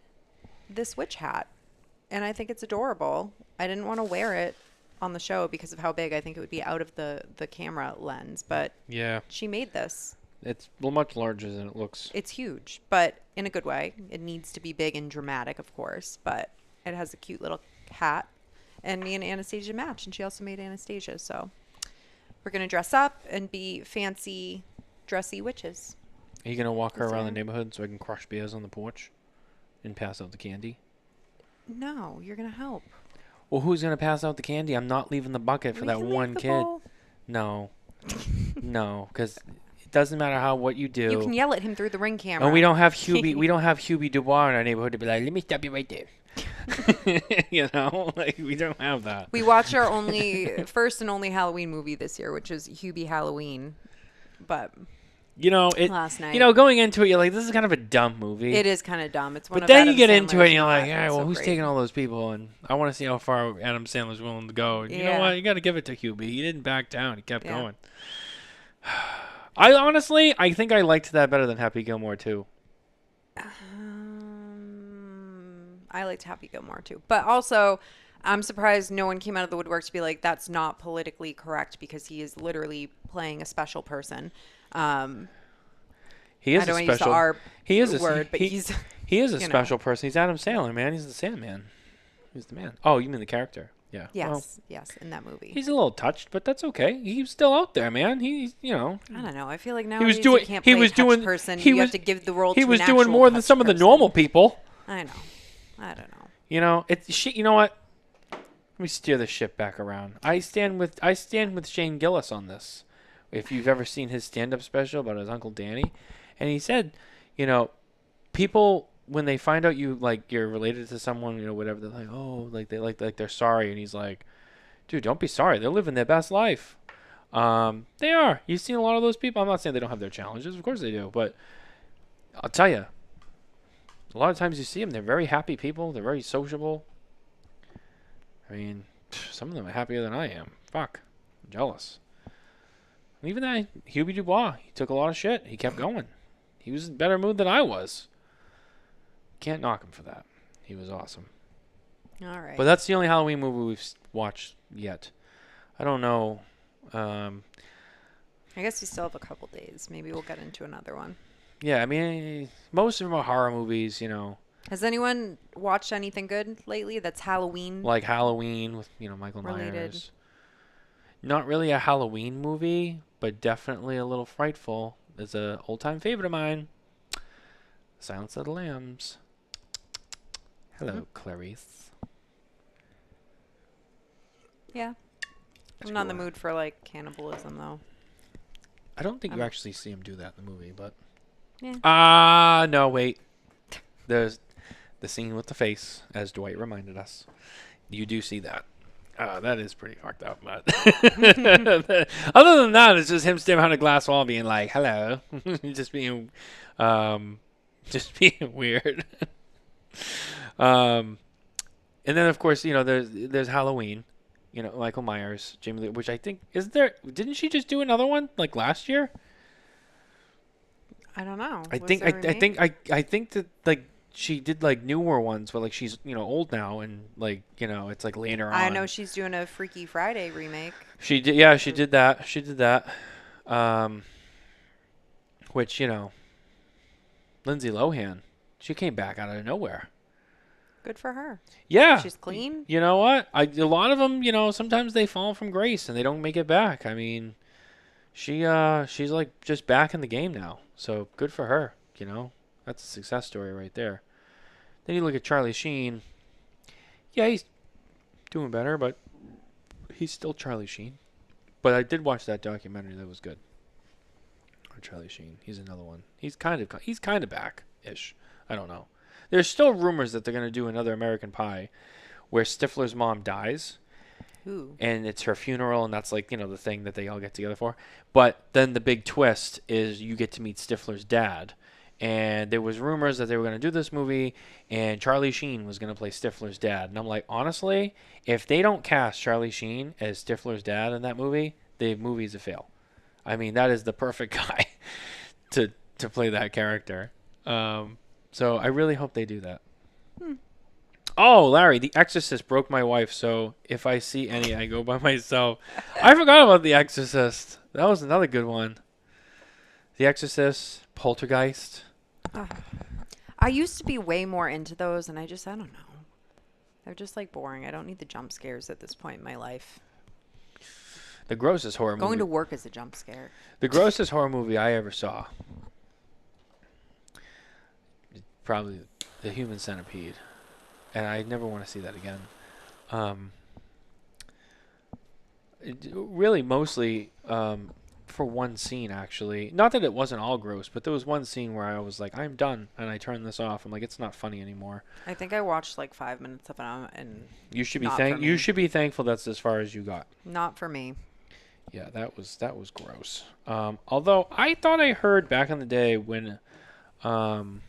this witch hat. And I think it's adorable. I didn't want to wear it on the show because of how big. I think it would be out of the camera lens, but Yeah, she made this. it's much larger than it looks. It's huge, but in a good way. It needs to be big and dramatic, of course, but it has a cute little hat. And me and Anastasia match, and she also made Anastasia. So we're going to dress up and be fancy, dressy witches. Are you gonna walk her Is around the there- neighborhood so I can crush beers on the porch and pass out the candy? No, you're going to help. Well, who's gonna pass out the candy? I'm not leaving the bucket for We that can leave one the kid. bowl. No, no, because it doesn't matter what you do. You can yell at him through the ring camera. And we don't have Hubie. We don't have Hubie Dubois in our neighborhood to be like, let me stop you right there. Like we don't have that. We watched our first and only Halloween movie this year, which is Hubie Halloween. But last night. Going into it, you're like, this is kind of a dumb movie. It is kind of dumb. It's one but of then Adam you get into it, Sandler's and you're like, not yeah, well, so who's great. taking all those people? And I want to see how far Adam Sandler's willing to go. And you know Yeah. what? You got to give it to Hubie. He didn't back down. He kept Yeah. going. I think I liked that better than Happy Gilmore too. I liked Happy Gilmore too, but also I'm surprised no one came out of the woodwork to be like, that's not politically correct because he is literally playing a special person. He is I don't a want to use the special. R He is a word, but he, he's he is a you know. special person. He's Adam Sandler, man. He's the Sandman. He's the man. Oh, you mean the character? Yeah. Well, yes, in that movie. he's a little touched, but that's okay. He's still out there, man. He's I don't know. I feel like now doing- you can't play he was a touched doing- person. he You was- have to give the role he to was an doing actual more than touched some of the person. normal people. I know. I don't know. You know what? Let me steer the ship back around. I stand with Shane Gillis on this. If you've ever seen his stand-up special about his Uncle Danny, and he said, people when they find out you're related to someone, whatever, they're like, oh, they're sorry, and he's like, dude, don't be sorry. They're living their best life. They are. You've seen a lot of those people. I'm not saying they don't have their challenges. Of course they do, but I'll tell you, a lot of times you see them, they're very happy people. They're very sociable. I mean, some of them are happier than I am. Fuck. I'm jealous. And even that, Hubie Dubois, he took a lot of shit. He kept going. He was in better mood than I was. Can't knock him for that. He was awesome. All right. But that's the only Halloween movie we've watched yet. I don't know. I guess we still have a couple days. Maybe we'll get into another one. Yeah, I mean, most of them are horror movies, Has anyone watched anything good lately that's Halloween? like Halloween with, Michael Related. Myers. Not really a Halloween movie, but definitely a little frightful. It's an old-time favorite of mine. Silence of the Lambs. Hello, Clarice. Yeah. I'm not in the mood for like cannibalism though. I don't think you actually see him do that in the movie, but... Yeah. No, wait. There's the scene with the face, as Dwight reminded us. You do see that. That is pretty fucked up, but... Other than that, it's just him standing behind a glass wall being like, hello. just being weird. And then, of course, there's Halloween. Michael Myers, Jamie Lee, which I think... Didn't she just do another one, like, last year? I don't know. I Was think there a remake? I think that like she did like newer ones where like she's old now and like it's like later on. I know she's doing a Freaky Friday remake. She did, yeah, she did that. Which Lindsay Lohan, she came back out of nowhere. Good for her. Yeah, She's clean. You know what? A lot of them, sometimes they fall from grace and they don't make it back. I mean, she's like just back in the game now. So good for her, That's a success story right there. Then you look at Charlie Sheen. Yeah, he's doing better, but he's still Charlie Sheen. But I did watch that documentary that was good. On Charlie Sheen. He's another one. He's kind of back-ish. I don't know. There's still rumors that they're going to do another American Pie where Stifler's mom dies. Ooh. And it's her funeral, and that's like, the thing that they all get together for. But then the big twist is you get to meet Stifler's dad. And there was rumors that they were going to do this movie, and Charlie Sheen was going to play Stifler's dad. And I'm like, honestly, if they don't cast Charlie Sheen as Stifler's dad in that movie, the movie's a fail. I mean, that is the perfect guy to play that character. So I really hope they do that. Oh, Larry, The Exorcist broke my wife, so if I see any, I go by myself. I forgot about The Exorcist. That was another good one. The Exorcist, Poltergeist. I used to be way more into those, and I don't know. They're just like boring. I don't need the jump scares at this point in my life. The grossest horror movie. Going to work is a jump scare. The grossest horror movie I ever saw. Probably The Human Centipede. And I never want to see that again. Really, mostly for one scene, actually. Not that it wasn't all gross, but there was one scene where I was like, I'm done, and I turned this off. I'm like, it's not funny anymore. I think I watched like 5 minutes of it, and You should be not for me. you should be thankful that's as far as you got. Not for me. Yeah, that was gross. Although I thought I heard back in the day when, um,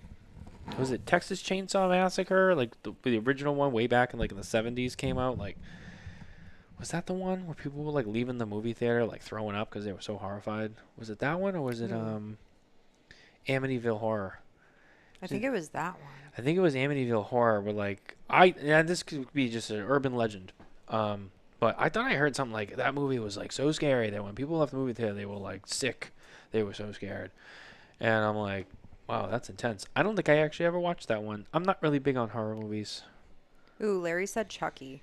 was it Texas Chainsaw Massacre, like the original one way back in like in the 70s came out, like was that the one where people were like leaving the movie theater like throwing up because they were so horrified? Was it that one or was it Ooh. Amityville Horror? I think it was that one. I think it was Amityville Horror where this could be just an urban legend. But I thought I heard something like that movie was like so scary that when people left the movie theater they were like sick. They were so scared. And I'm like, wow, that's intense. I don't think I actually ever watched that one. I'm not really big on horror movies. Ooh, Larry said Chucky.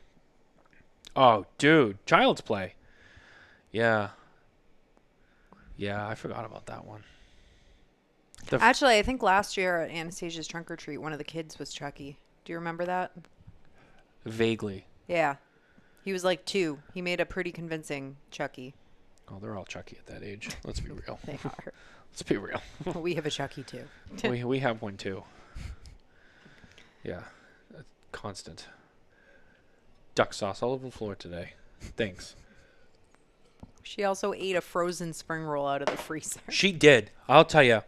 Oh, dude, Child's Play. Yeah. Yeah, I forgot about that one. Actually, I think last year at Anastasia's trunk or treat, one of the kids was Chucky. Do you remember that? Vaguely. Yeah. He was like 2. He made a pretty convincing Chucky. Oh, they're all Chucky at that age. Let's be real. They are. Let's be real. We have a Chucky too. we have one too. Yeah. Constant. Duck sauce all over the floor today. Thanks. She also ate a frozen spring roll out of the freezer. She did. I'll tell you.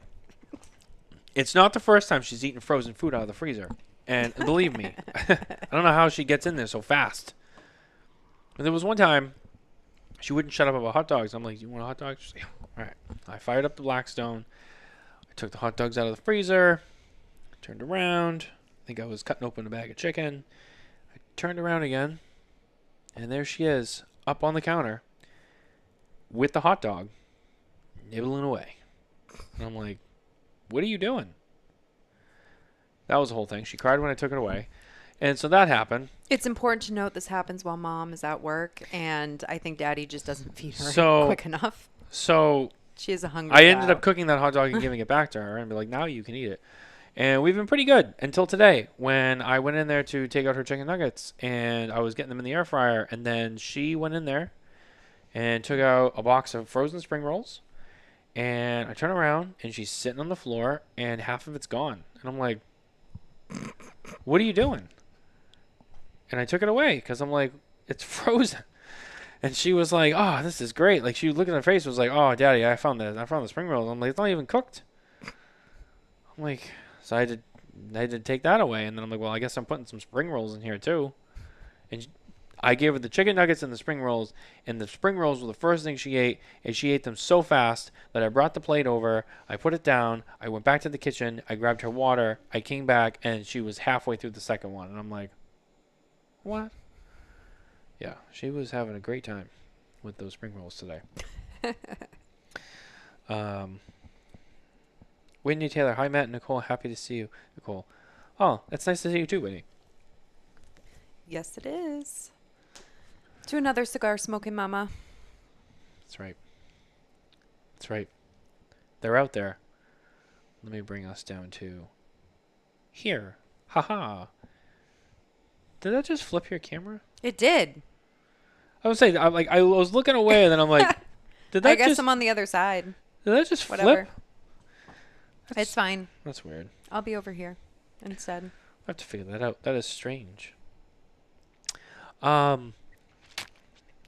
It's not the first time she's eaten frozen food out of the freezer. And believe me, I don't know how she gets in there so fast. And there was one time she wouldn't shut up about hot dogs. I'm like, you want a hot dog? She's like, all right. I fired up the Blackstone. I took the hot dogs out of the freezer. Turned around. I think I was cutting open a bag of chicken. I turned around again. And there she is, up on the counter with the hot dog, nibbling away. And I'm like, what are you doing? That was the whole thing. She cried when I took it away. And so that happened. It's important to note this happens while mom is at work, and I think daddy just doesn't feed her quick enough. So she is a hungry I ended child. up cooking that hot dog and giving it back to her and be like, now you can eat it. And we've been pretty good until today when I went in there to take out her chicken nuggets and I was getting them in the air fryer. And then she went in there and took out a box of frozen spring rolls. And I turn around and she's sitting on the floor and half of it's gone. And I'm like, what are you doing? And I took it away because I'm like, it's frozen. And she was like, oh, this is great. Like she looked at her face was like, oh, daddy, I found the spring rolls. I'm like, it's not even cooked. I'm like, so I had to take that away. And then I'm like, well, I guess I'm putting some spring rolls in here too. And I gave her the chicken nuggets and the spring rolls. And the spring rolls were the first thing she ate. And she ate them so fast that I brought the plate over. I put it down. I went back to the kitchen. I grabbed her water. I came back and she was halfway through the second one. And I'm like, what? Yeah, she was having a great time with those spring rolls today. Whitney Taylor, hi Matt and Nicole, happy to see you, Nicole. Oh, it's nice to see you too, Whitney. Yes, it is. To another cigar smoking mama. That's right. That's right. They're out there. Let me bring us down to here. Haha. Did that just flip your camera? It did. I would say, I was looking away, and then I'm like, did that I guess just? I'm on the other side. Did that just Whatever. flip? It's fine. That's weird. I'll be over here instead. I have to figure that out. That is strange. Um.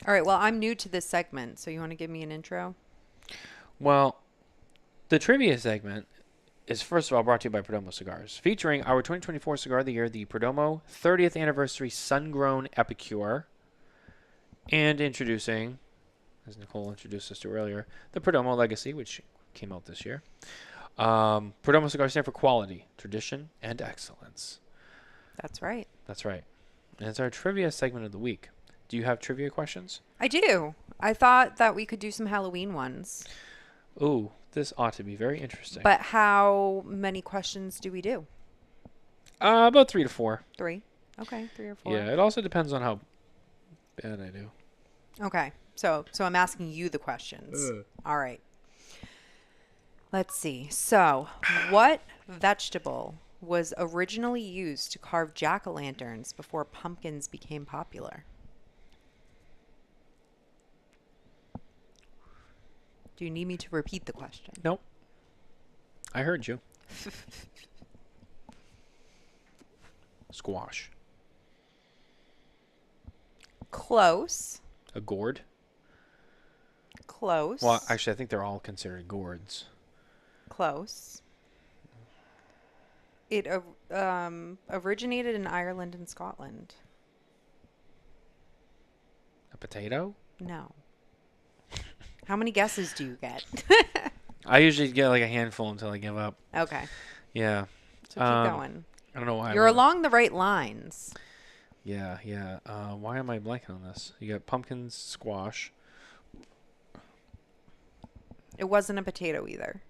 All right. Well, I'm new to this segment, so you want to give me an intro? Well, the trivia segment is first of all brought to you by Perdomo Cigars, featuring our 2024 cigar of the year, the Perdomo 30th Anniversary Sun-Grown Epicure, and introducing, as Nicole introduced us to earlier, the Perdomo Legacy, which came out this year. Perdomo Cigars stand for quality, tradition, and excellence. That's right. That's right. And it's our trivia segment of the week. Do you have trivia questions? I do. I thought that we could do some Halloween ones. Ooh, this ought to be very interesting. But how many questions do we do? About 3 to 4. 3. Okay, 3 or 4. Yeah, it also depends on how bad I do. Okay. So I'm asking you the questions. All right. Let's see. So, what vegetable was originally used to carve jack-o'-lanterns before pumpkins became popular? Do you need me to repeat the question? Nope. I heard you. Squash. Close. A gourd. Close. Well, actually, I think they're all considered gourds. Close. It originated in Ireland and Scotland. A potato? No. How many guesses do you get? I usually get like a handful until I give up. Okay. Yeah. So keep going. I don't know why. You're along the right lines. Yeah, yeah. Why am I blanking on this? You got pumpkins, squash. It wasn't a potato either.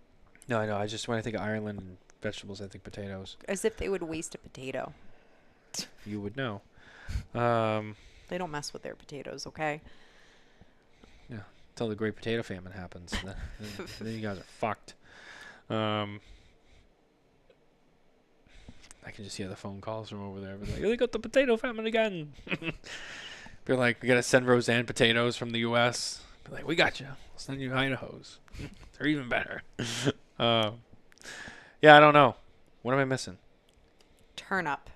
No, I know. When I think of Ireland and vegetables, I think potatoes. As if they would waste a potato. You would know. They don't mess with their potatoes, okay? Yeah. Until the Great Potato Famine happens. Then you guys are fucked. I can just hear the phone calls from over there. Be like, they got the potato famine again. Be like, we got to send Roseanne potatoes from the U.S. Be like, we got you. We'll send you Idaho's. They're even better. Yeah, I don't know. What am I missing? Turnip.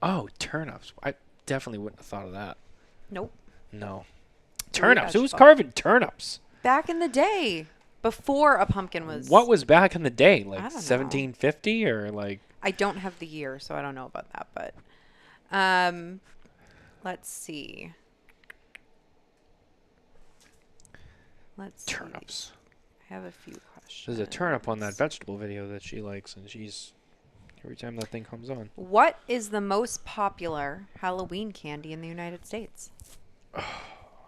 Oh, turnips. I definitely wouldn't have thought of that. Nope. No. Turnips. Who was vegetable. carving turnips? Back in the day, before a pumpkin was... What was back in the day? Like I don't know. 1750 or like... I don't have the year, so I don't know about that, but... let's see. Let's see. Turnips. I have a few questions. There's a turnip on that vegetable video that she likes, and she's... Every time that thing comes on. What is the most popular Halloween candy in the United States?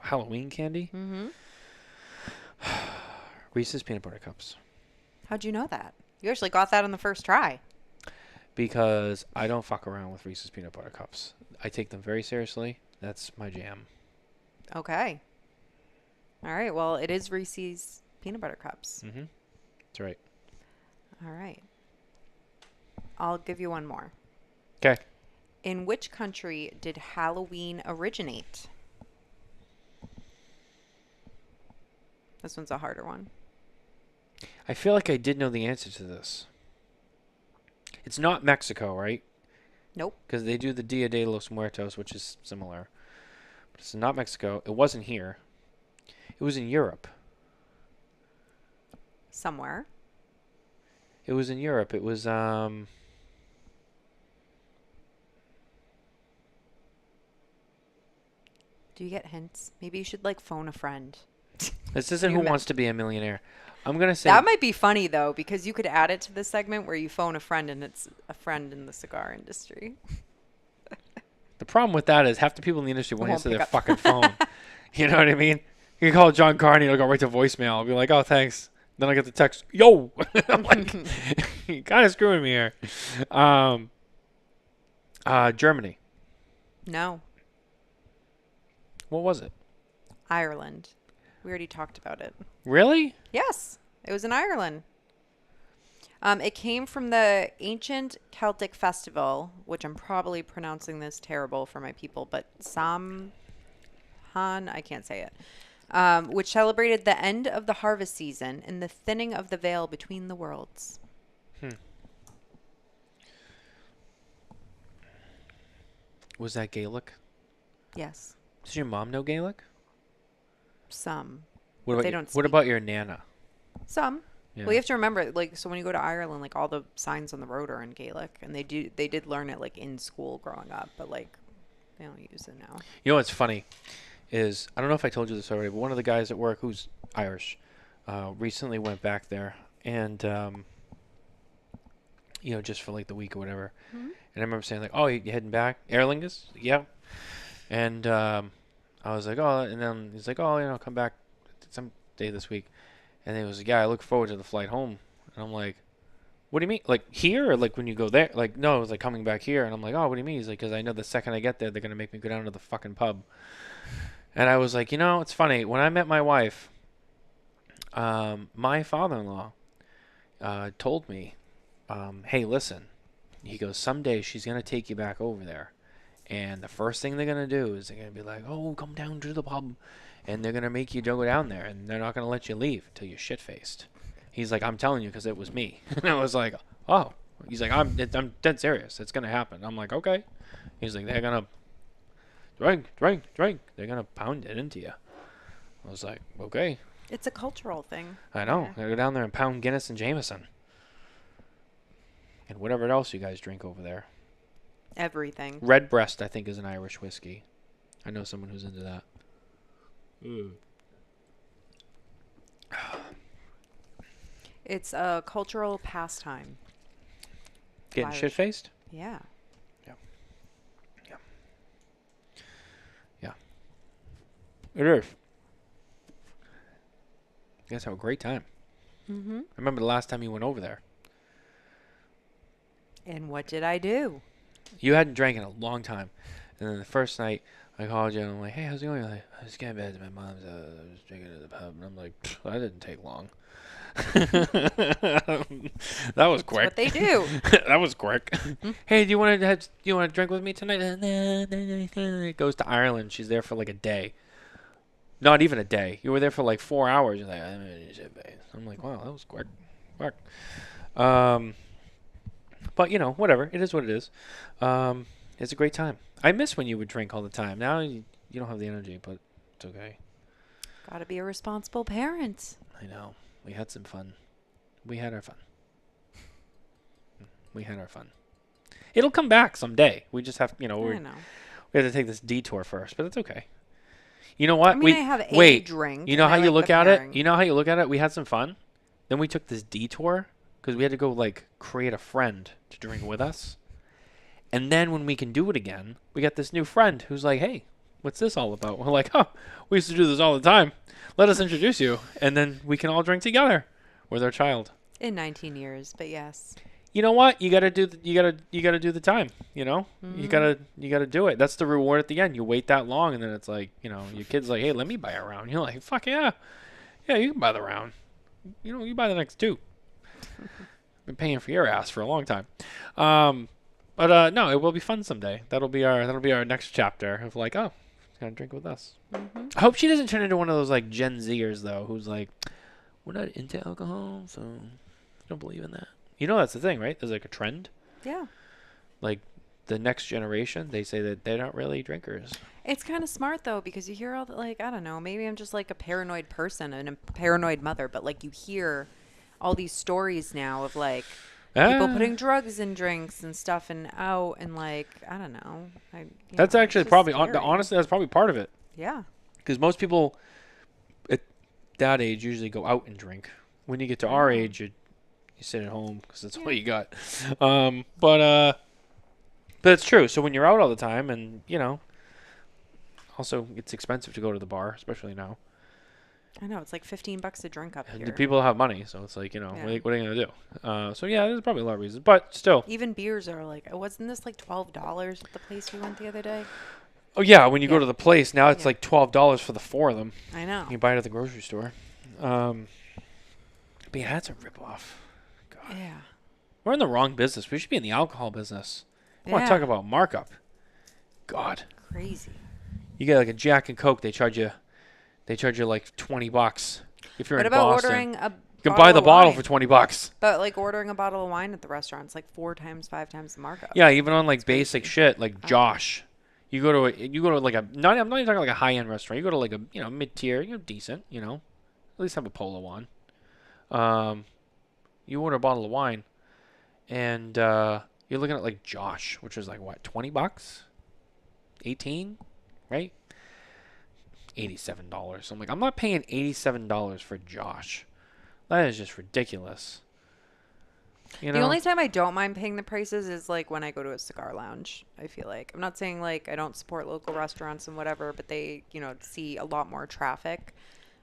Halloween candy? Mm-hmm. Reese's Peanut Butter Cups. How'd you know that? You actually got that on the first try. Because I don't fuck around with Reese's Peanut Butter Cups. I take them very seriously. That's my jam. Okay. All right. Well, it is Reese's Peanut Butter Cups. Mm-hmm. That's right. All right. I'll give you one more. Okay. In which country did Halloween originate? This one's a harder one. I feel like I did know the answer to this. It's not Mexico, right? Nope. Because they do the Dia de los Muertos, which is similar. But it's not Mexico. It wasn't here. It was in Europe. Somewhere. It was in Europe. It was, Do you get hints? Maybe you should, like, phone a friend. This isn't You Who ma- Wants to Be a Millionaire. I'm going to say... That might be funny, though, because you could add it to the segment where you phone a friend and it's a friend in the cigar industry. The problem with that is half the people in the industry won't Won't answer pick their up. fucking phone. You know what I mean? You can call John Carney, it'll go right to voicemail. I'll be like, oh, thanks. Then I get the text, yo! I'm like, you're kind of screwing me here. Germany. No. What was it? Ireland. We already talked about it. Really? Yes. It was in Ireland. It came from the ancient Celtic festival, which I'm probably pronouncing this terrible for my people, but Samhain, I can't say it, which celebrated the end of the harvest season and the thinning of the veil between the worlds. Was that Gaelic? Yes. Does your mom know Gaelic? Some. What But about they your- don't What speak. about your Nana? Some. Yeah. Well, you have to remember, like, so when you go to Ireland, like, all the signs on the road are in Gaelic, and they did learn it, like, in school growing up, but, like, they don't use it now. You know what's funny is, I don't know if I told you this already, but one of the guys at work who's Irish recently went back there, and just for like the week or whatever. Mm-hmm. And I remember saying like, "Oh, you heading back, Aer Lingus?" Yeah. And I was like, "Oh," and then he's like, "Oh, come back some day this week." And he was like, "Yeah, I look forward to the flight home." And I'm like, "What do you mean? Like here, or like when you go there?" Like, no, it was like coming back here. And I'm like, "Oh, what do you mean?" He's like, "Because I know the second I get there, they're gonna make me go down to the fucking pub." And I was like, it's funny. When I met my wife, my father-in-law told me, "Hey, listen," he goes, "someday she's gonna take you back over there, and the first thing they're gonna do is they're gonna be like, oh, come down to the pub, and they're gonna make you go down there, and they're not gonna let you leave until you're shit-faced." He's like, "I'm telling you, because it was me." And I was like, "Oh." He's like, I'm dead serious. It's gonna happen." I'm like, "Okay." He's like, "They're gonna drink. They're gonna pound it into you." I was like, okay. It's a cultural thing. I know. Yeah. I go down there and pound Guinness and Jameson. And whatever else you guys drink over there. Everything. Redbreast, I think, is an Irish whiskey. I know someone who's into that. It's a cultural pastime. Getting Irish. shit-faced? Yeah. Yeah. It is. You guys have a great time. Mm-hmm. I remember the last time you went over there. And what did I do? You hadn't drank in a long time. And then the first night, I called you and I'm like, hey, how's it going? You're like, I just got back to my mom's. I was drinking at the pub. And I'm like, that didn't take long. That was quick. What they do. That was quick. Hey, do you want to drink with me tonight? It goes to Ireland. She's there for like a day. Not even a day. You were there for like 4 hours. You're like, I'm like, wow, that was quick. Quick. But you know, whatever. It is what it is. It's a great time. I miss when you would drink all the time. Now you don't have the energy, but it's okay. Gotta be a responsible parent. I know. We had some fun. We had our fun. It'll come back someday. We just have, I know. we have to take this detour first, but it's okay. You know what? I mean, I have a drink. You know how and I you like look the at pairing. it? You know how you look at it? We had some fun. Then we took this detour because we had to go like create a friend to drink with us. And then when we can do it again, we got this new friend who's like, hey, what's this all about? We're like, oh, we used to do this all the time. Let us introduce you. And then we can all drink together with our child. In 19 years, but yes. You know what? You gotta do the time. You know, you gotta do it. That's the reward at the end. You wait that long, and then it's like, your kid's like, hey, let me buy a round. You're like, fuck yeah, you can buy the round. You buy the next two. Been paying for your ass for a long time. But no, it will be fun someday. That'll be our next chapter of like, oh, gonna drink with us. Mm-hmm. I hope she doesn't turn into one of those like Gen Zers though, who's like, we're not into alcohol, so I don't believe in that. That's the thing, right? There's like a trend. Yeah. Like the next generation, they say that they're not really drinkers. It's kind of smart though, because you hear all the, like, I don't know, maybe I'm just like a paranoid person and a paranoid mother, but like you hear all these stories now of like people putting drugs in drinks and stuff and out and like, I don't know. That's actually probably, honestly, that's probably part of it. Yeah. Because most people at that age usually go out and drink. When you get to our age, you sit at home because that's all you got. But it's true. So when you're out all the time and, also it's expensive to go to the bar, especially now. I know. It's like $15 a drink up here. The people have money, so it's like, what are you going to do? So yeah, there's probably a lot of reasons. But still. Even beers are like, wasn't this like $12 at the place we went the other day? Oh, yeah. When you go to the place, now it's like $12 for the four of them. I know. You buy it at the grocery store. But yeah, that's a ripoff. God. Yeah. We're in the wrong business. We should be in the alcohol business. I want Yeah. to talk about markup. God. Crazy. You get like a Jack and Coke, they charge you like $20 if you're What in about Boston. ordering a You can buy the of bottle wine? for $20. But like ordering a bottle of wine at the restaurant, it's like 4 times, 5 times the markup. Yeah, even on like basic shit like Josh. You go to like I'm not even talking like a high-end restaurant. You go to like a mid-tier, decent, at least have a polo on. You order a bottle of wine and you're looking at like Josh, which is like what, $20? 18, right? $87. I'm like, I'm not paying $87 for Josh. That is just ridiculous. The only time I don't mind paying the prices is like when I go to a cigar lounge. I feel like I'm not saying like I don't support local restaurants and whatever, but they, see a lot more traffic.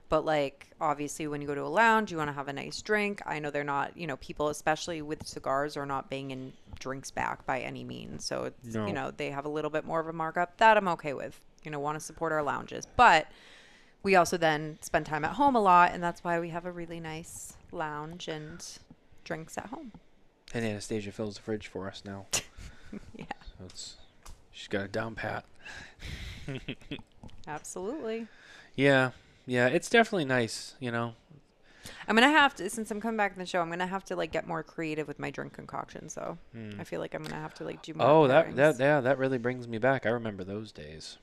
But like obviously when you go to a lounge, you want to have a nice drink. I know they're not, people, especially with cigars, are not banging drinks back by any means. So it's, they have a little bit more of a markup that I'm okay with. Want to support our lounges, but we also then spend time at home a lot, and that's why we have a really nice lounge and drinks at home. And Anastasia fills the fridge for us now. Yeah. So she's got it down pat. Absolutely. Yeah, it's definitely nice, I'm gonna have to, since I'm coming back in the show, I'm gonna have to like get more creative with my drink concoctions. So I feel like I'm gonna have to like do more. Oh, pairings. that really brings me back. I remember those days.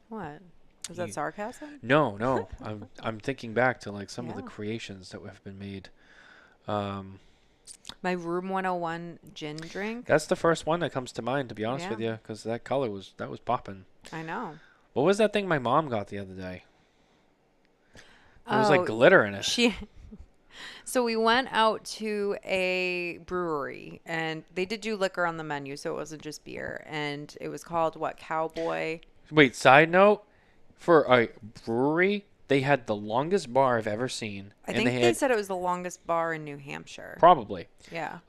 What? Was that sarcasm? No. I'm thinking back to like some of the Yeah. creations that have been made. Um, My Room 101 gin drink. that's the first one that comes to mind, to be honest Yeah. with you, because that color was popping. I know. What was that thing my mom got the other day? There was like Oh, glitter in it. So we went out to a brewery, and they did do liquor on the menu, so it wasn't just beer. And it was called what? Cowboy. Wait, side note, for a brewery, they had the longest bar I've ever seen. I and think they they had said it was the longest bar in New Hampshire. probably. Yeah.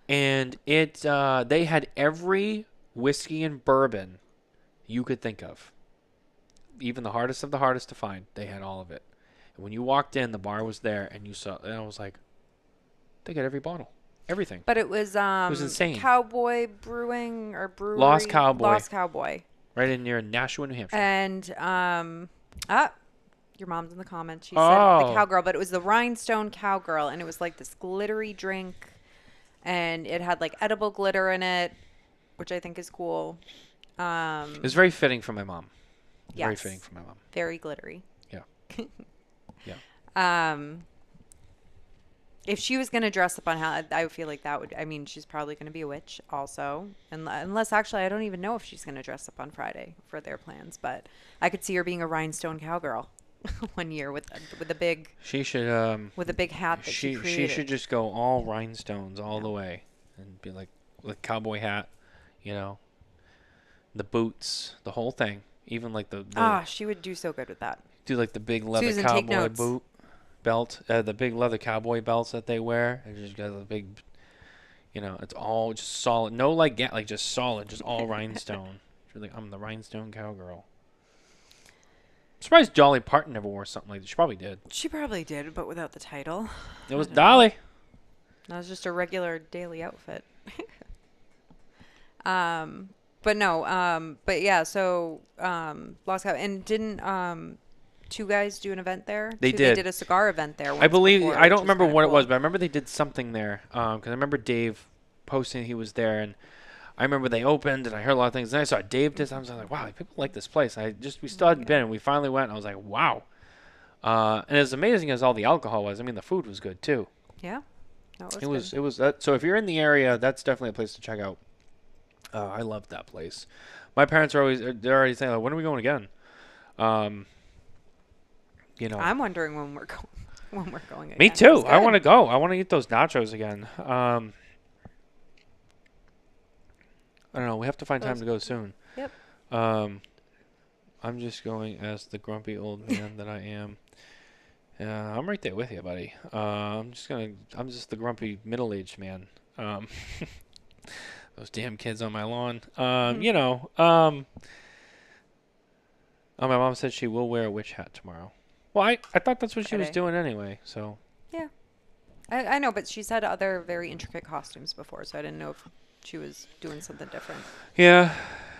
And they had every whiskey and bourbon you could think of. Even the hardest of the hardest to find, they had all of it. And when you walked in, the bar was there, and you saw, and I was like, they got every bottle, everything. But it was insane. Cowboy Brewing or Brewery. Lost Cowboy. Lost Cowboy. Right in near Nashua, New Hampshire. And your mom's in the comments. She said Oh. the cowgirl, but it was the rhinestone cowgirl, and it was like this glittery drink, and it had like edible glitter in it, which I think is cool. It was very fitting for my mom. Very Yes. fitting for my mom. Very glittery. Yeah. Yeah. If she was gonna dress up on Halloween, I would feel like that would. I mean, she's probably gonna be a witch also, unless actually I don't even know if she's gonna dress up on Friday for their plans. But I could see her being a rhinestone cowgirl one year with a big She should with a big hat that she she created. should just go all rhinestones all the way and be like with cowboy hat, you know, the boots, the whole thing. Even like the She would do so good with that. do like the big leather Susan, take cowboy notes. boot belt, the big leather cowboy belts that they wear. And just got the big, you know, it's all just solid. No like just solid, just all rhinestone. She's like, I'm the rhinestone cowgirl. I'm surprised Dolly Parton never wore something like that. She probably did. She probably did, but without the title. It was I don't know. Dolly. That was just a regular daily outfit. But no, but yeah, so Lost Cow, and didn't two guys do an event there? They They did. did a cigar event there. I once believe before, I which don't was remember kinda what it was, cool. but I remember they did something there. Because I remember Dave posting he was there, and I remember they opened, and I heard a lot of things. And I saw Dave did something. I was like, wow, people like this place. We still hadn't been, and we finally went. And I was like, wow. And as amazing as all the alcohol was, I mean, the food was good too. Yeah, that It was good. it was that. So if you're in the area, that's definitely a place to check out. I loved that place. My parents are they're already saying, like, when are we going again? You know, I'm wondering when we're going. When we're going. me again. It too. was I good. want to go. I want to eat those nachos again. I don't know. We have to find time to go soon. Yep. I'm just going as the grumpy old man that I am. I'm right there with you, buddy. I'm just the grumpy middle-aged man. Those damn kids on my lawn. You know. My mom said she will wear a witch hat tomorrow. Well, I thought that's what she was Friday. doing anyway. So. Yeah, I know, but she's had other very intricate costumes before, so I didn't know if she was doing something different. Yeah,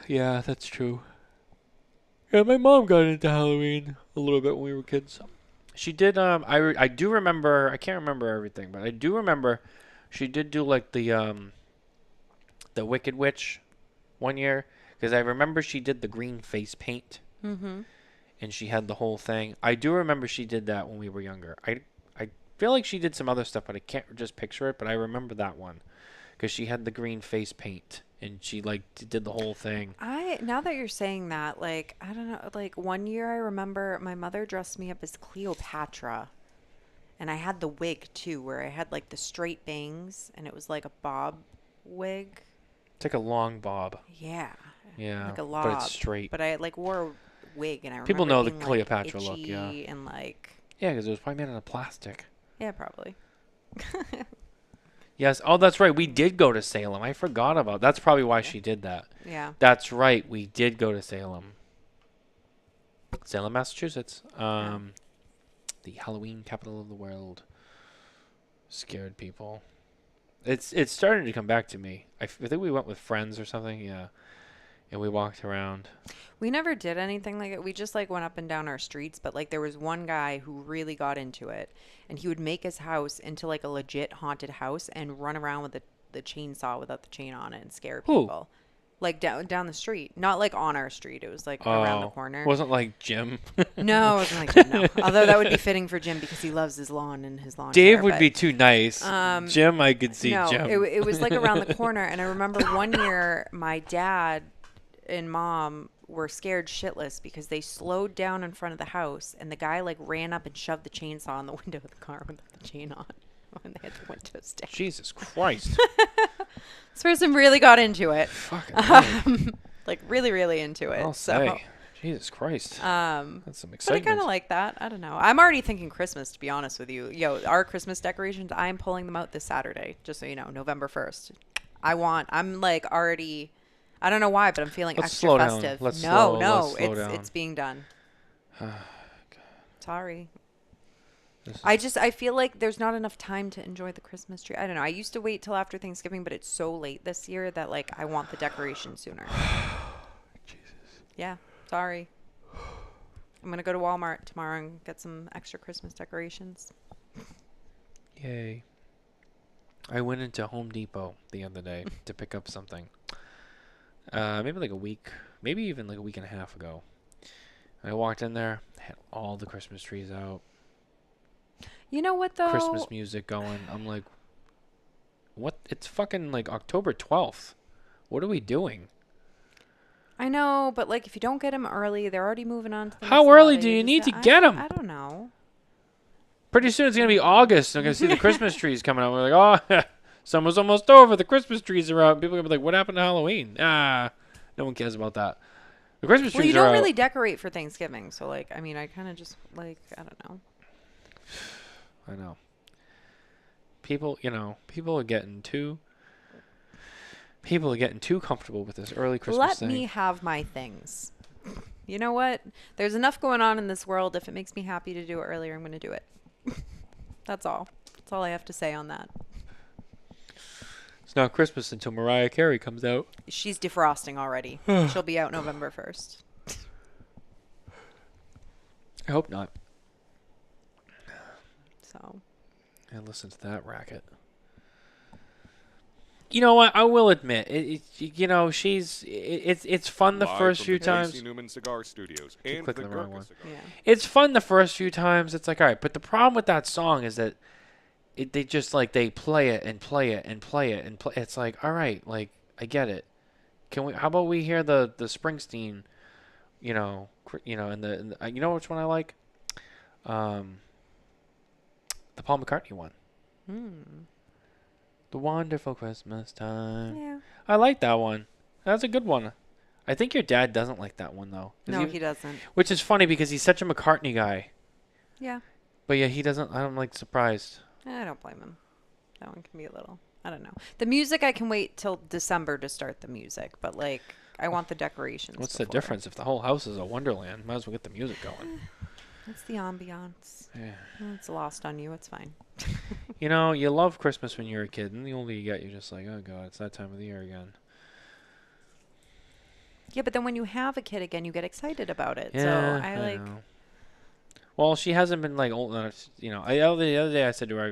that's true. Yeah, my mom got into Halloween a little bit when we were kids. She did. I do remember. I can't remember everything, but I do remember she did do like the Wicked Witch one year, because I remember she did the green face paint. Mm-hmm. And she had the whole thing. I do remember she did that when we were younger. I feel like she did some other stuff, but I can't just picture it. But I remember that one because she had the green face paint and she like did the whole thing. Now that you're saying that, like, I don't know, like one year I remember my mother dressed me up as Cleopatra, and I had the wig too, where I had like the straight bangs, and it was like a bob wig. It's like a long bob. Yeah. Yeah, Like a lob. but it's straight. But I like wore a wig, and I remember People know the being, like, Cleopatra look, itchy yeah. and like, Yeah, because it was probably made out of plastic. yeah, probably. Yes. Oh, that's right. We did go to Salem. I forgot about. That's probably why she did that. Yeah. That's right. We did go to Salem. Salem, Massachusetts. The Halloween capital of the world. Scared people. It's starting to come back to me. I think we went with friends or something. Yeah. And we walked around. We never did anything like it. We just like went up and down our streets, but like there was one guy who really got into it, and he would make his house into like a legit haunted house and run around with the chainsaw without the chain on it and scare Who? people. like down the street, not like on our street. It was like around the corner. Wasn't like Jim. No, it wasn't like Jim. No, although that would be fitting for Jim because he loves his lawn and his lawn. Dave care, would but, be too nice. Jim, I could see no, Jim. it was like around the corner, and I remember one year my dad and mom were scared shitless because they slowed down in front of the house, and the guy like ran up and shoved the chainsaw on the window of the car with the chain on when they had the windows down. Jesus Christ. This person really got into it. Fucking Like really, really into it. I'll say. Jesus Christ. That's some But I excitement. kind of like that. I don't know. I'm already thinking Christmas, to be honest with you. Yo, our Christmas decorations, I'm pulling them out this Saturday, just so you know, November 1st. I'm like already, I don't know why, but I'm feeling Let's extra slow down. festive. Let's no, slow down. it's being done. God. Sorry. This is- I feel like there's not enough time to enjoy the Christmas tree. I don't know. I used to wait till after Thanksgiving, but it's so late this year that like I want the decoration sooner. Jesus. Yeah. Sorry. I'm going to go to Walmart tomorrow and get some extra Christmas decorations. Yay. I went into Home Depot the other day to pick up something. Maybe like a week, maybe even like a week and a half ago. I walked in there, had all the Christmas trees out, You know what, though? Christmas music going. I'm like, what? It's fucking like October 12th. What are we doing? I know, but like if you don't get them early, they're already moving on to the How next early holiday. do you just need to I- get 'em? I don't know. Pretty soon it's going to be August. I'm going to see the Christmas trees coming out. We're like, oh, summer's almost over. The Christmas trees are out. People are going to be like, what happened to Halloween? No one cares about that. The Christmas trees Well, you are don't out. really decorate for Thanksgiving, so like, I mean, I kind of just like, I don't know. I know. People are getting too comfortable with this early Christmas Let thing. me have my things. You know what? There's enough going on in this world. If it makes me happy to do it earlier, I'm going to do it. That's all. That's all I have to say on that. It's not Christmas until Mariah Carey comes out. She's defrosting already. She'll be out November 1st. I hope not. So, And listen to that racket. You know what? I will admit, it's fun the Live first from few the times. Newman Cigar Studios Keep and clicking the the wrong Gurkha one. Cigars. yeah. It's fun the first few times. It's like, all right, but the problem with that song is that they just like they play it and play it and play it and play. It's like, all right, like I get it. Can we? How about we hear the Springsteen, and the you know which one I like, the Paul McCartney one. The Wonderful Christmas Time. Yeah. I like that one. That's a good one. I think your dad doesn't like that one though. No, he doesn't. Which is funny because he's such a McCartney guy. Yeah. But yeah, he doesn't. I'm like surprised. I don't blame him. That one can be a little, I don't know. The music, I can wait till December to start the music, but like, I want the decorations. What's the before. difference if the whole house is a wonderland? Might as well get the music going. It's the ambiance. Yeah. It's lost on you. It's fine. You know, you love Christmas when you're a kid, and the older you get, you're just like, oh god, it's that time of the year again. Yeah, but then when you have a kid again, you get excited about it. Yeah, So I like. know. Well, she hasn't been like old enough. The other day I said to her,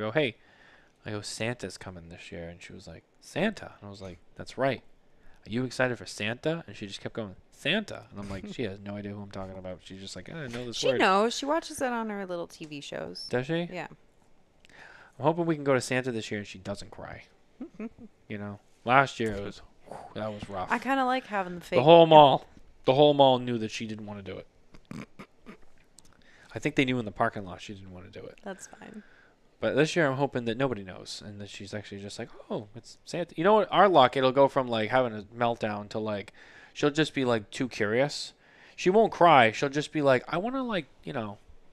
I go, Santa's coming this year, and she was like, Santa, and I was like, that's right. Are you excited for Santa? And she just kept going, Santa, and I'm like, she has no idea who I'm talking about. She's just like, I didn't know this She word. knows. She watches it on her little TV shows. Does she? Yeah. I'm hoping we can go to Santa this year and she doesn't cry. Last year that was rough. I kind of like having the fake. The whole mall knew that she didn't want to do it. I think they knew in the parking lot she didn't want to do it. That's fine. But this year I'm hoping that nobody knows and that she's actually just like, oh, it's Santa. You know what? Our luck, it'll go from like having a meltdown to like, she'll just be like too curious. She won't cry. She'll just be like, I want to like,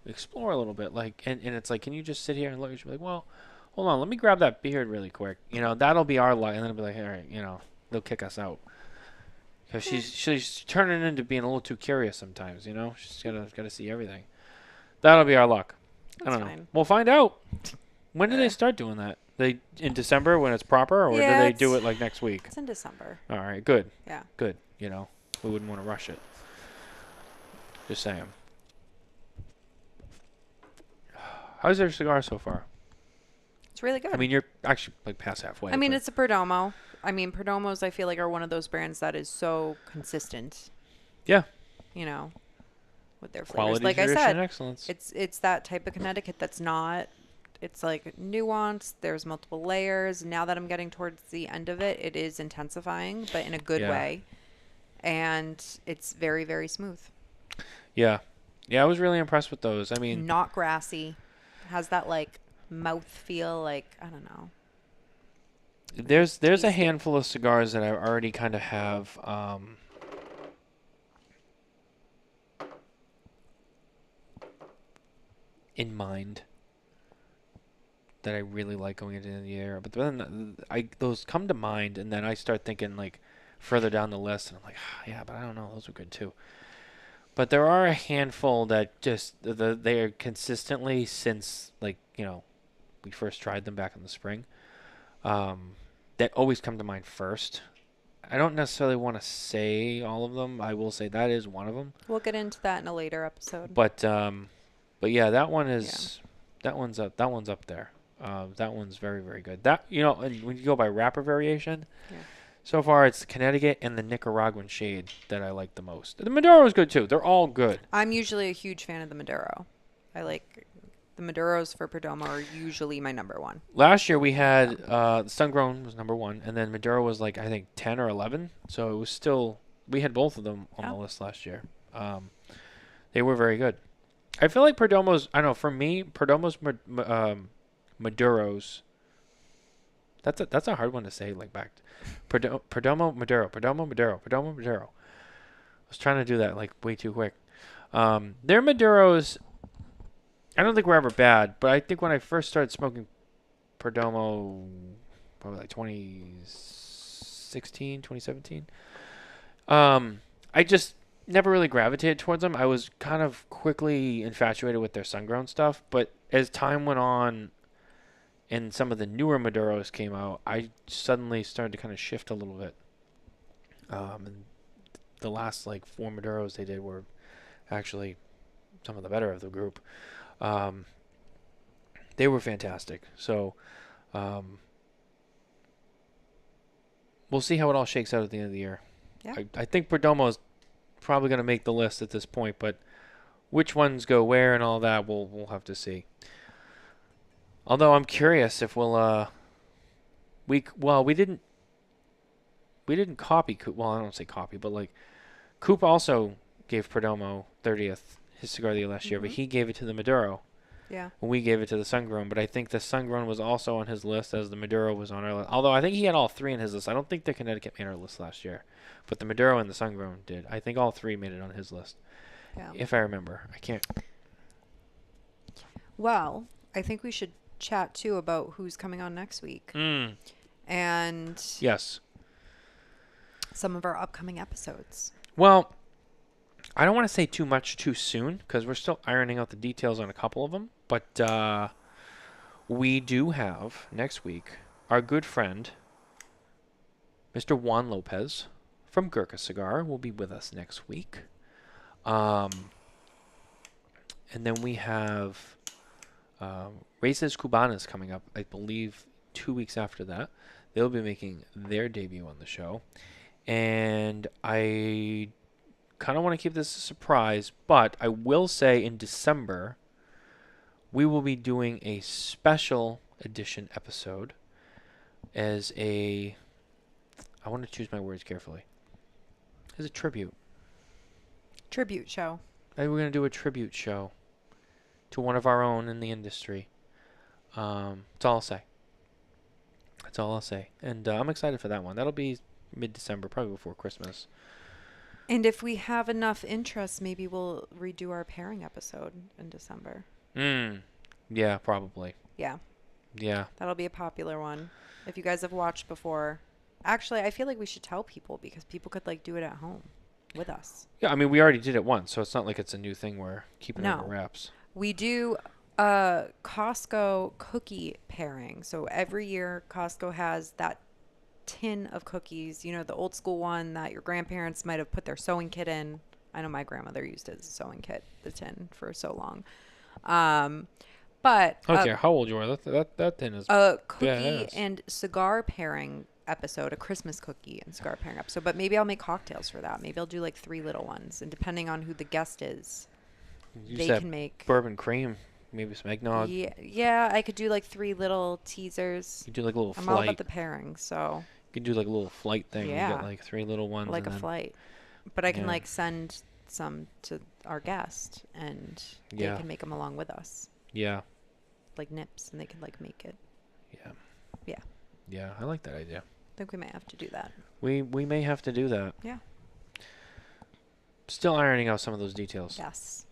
explore a little bit. Like, and it's like, can you just sit here and look? She'll be like, well, hold on, let me grab that beard really quick. That'll be our luck. And then it'll be like, all right, they'll kick us out. Because she's turning into being a little too curious sometimes, She's gotta see everything. That'll be our luck. I don't know. Fine. We'll find out. When do they start doing that? They in December when it's proper, or Yeah, do they do it like next week? It's in December. All right, good. Yeah. Good. We wouldn't want to rush it. Just saying. How's your cigar so far? It's really good. I mean, you're actually like past halfway. I mean, but it's a Perdomo. I mean, Perdomos, I feel like, are one of those brands that is so consistent, Yeah. you know, with their flavors. Quality, Like I tradition, said, excellence. it's that type of Connecticut that's not, it's like nuanced. There's multiple layers. Now that I'm getting towards the end of it, it is intensifying, but in a good Yeah. way. And it's very, very smooth. Yeah. Yeah, I was really impressed with those. I mean, Not grassy. Has that like mouth feel, like, I don't know. there's a Taste it. handful of cigars that I already kind of have in mind that I really like going into the year. But then those come to mind, and then I start thinking like further down the list, and I'm like, yeah, but I don't know, those are good too. But there are a handful that just they are consistently since, like, we first tried them back in the spring, that always come to mind first. I don't necessarily want to say all of them. I will say that is one of them. We'll get into that in a later episode. But yeah, that one is that one's up there. That one's very, very good. That, and when you go by wrapper variation, Yeah. so far it's the Connecticut and the Nicaraguan shade that I like the most. The Maduro is good too. They're all good. I'm usually a huge fan of the Maduro. I like the Maduros for Perdomo are usually my number one. Last year we had the Sungrown was number 1, and then Maduro was like, I think 10 or 11. So it was still, we had both of them on the list last year. They were very good. I feel like Perdomo's, I don't know, for me, Perdomo's Maduros. That's a hard one to say, like back. Perdomo Maduro. I was trying to do that like way too quick. Their Maduros, I don't think were ever bad, but I think when I first started smoking Perdomo, probably like 2016, 2017, I just never really gravitated towards them. I was kind of quickly infatuated with their sun-grown stuff, but as time went on and some of the newer Maduros came out, I suddenly started to kind of shift a little bit. And the last like 4 Maduros they did were actually some of the better of the group. They were fantastic. So we'll see how it all shakes out at the end of the year. Yeah. I think Perdomo is probably going to make the list at this point, but which ones go where and all that, we'll have to see. Although I'm curious if we'll we didn't copy Coop. Well, I don't say copy, but like Coop also gave Perdomo 30th his cigar the last year, but he gave it to the Maduro. Yeah. And we gave it to the Sungrown, but I think the Sungrown was also on his list as the Maduro was on our list. Although I think he had all 3 on his list. I don't think the Connecticut made our list last year, but the Maduro and the Sungrown did. I think all 3 made it on his list. Yeah. If I remember. I can't. Well, I think we should chat too about who's coming on next week and Yes. some of our upcoming episodes. Well, I don't want to say too much too soon because we're still ironing out the details on a couple of them. But we do have next week our good friend, Mr. Juan Lopez from Gurkha Cigar will be with us next week. And then we have Races Cubanas coming up, I believe 2 weeks after that. They'll be making their debut on the show. And I kind of want to keep this a surprise, but I will say in December, we will be doing a special edition episode as I want to choose my words carefully, as a tribute. Tribute show. We're going to do a tribute show to one of our own in the industry. That's all I'll say. That's all I'll say. And I'm excited for that one. That'll be mid-December, probably before Christmas. And if we have enough interest, maybe we'll redo our pairing episode in December. Yeah, probably. Yeah. Yeah. That'll be a popular one. If you guys have watched before. Actually, I feel like we should tell people because people could like do it at home with us. Yeah, I mean, we already did it once, so it's not like it's a new thing we're keeping under wraps. We do a Costco cookie pairing. So every year Costco has that tin of cookies, you know, the old school one that your grandparents might have put their sewing kit in. I know my grandmother used it as a sewing kit, the tin, for so long. But I don't care how old you are. That tin is a cookie badass. and cigar pairing episode, a Christmas cookie and cigar pairing episode. But maybe I'll make cocktails for that. Maybe I'll do like 3 little ones, and depending on who the guest is, they can make bourbon cream, maybe some eggnog. Yeah, I could do like 3 little teasers. You do like a little I'm flight. all about the pairing, so You could do like a little flight thing. Yeah. You get like 3 little ones. like a and then, flight. But I can Yeah. like send some to our guest, and they Yeah. can make them along with us, Yeah. like nips, and they can like make it. Yeah. Yeah. Yeah, I like that idea. I think we might have to do that. We may have to do that. Yeah. Still ironing out some of those details. Yes.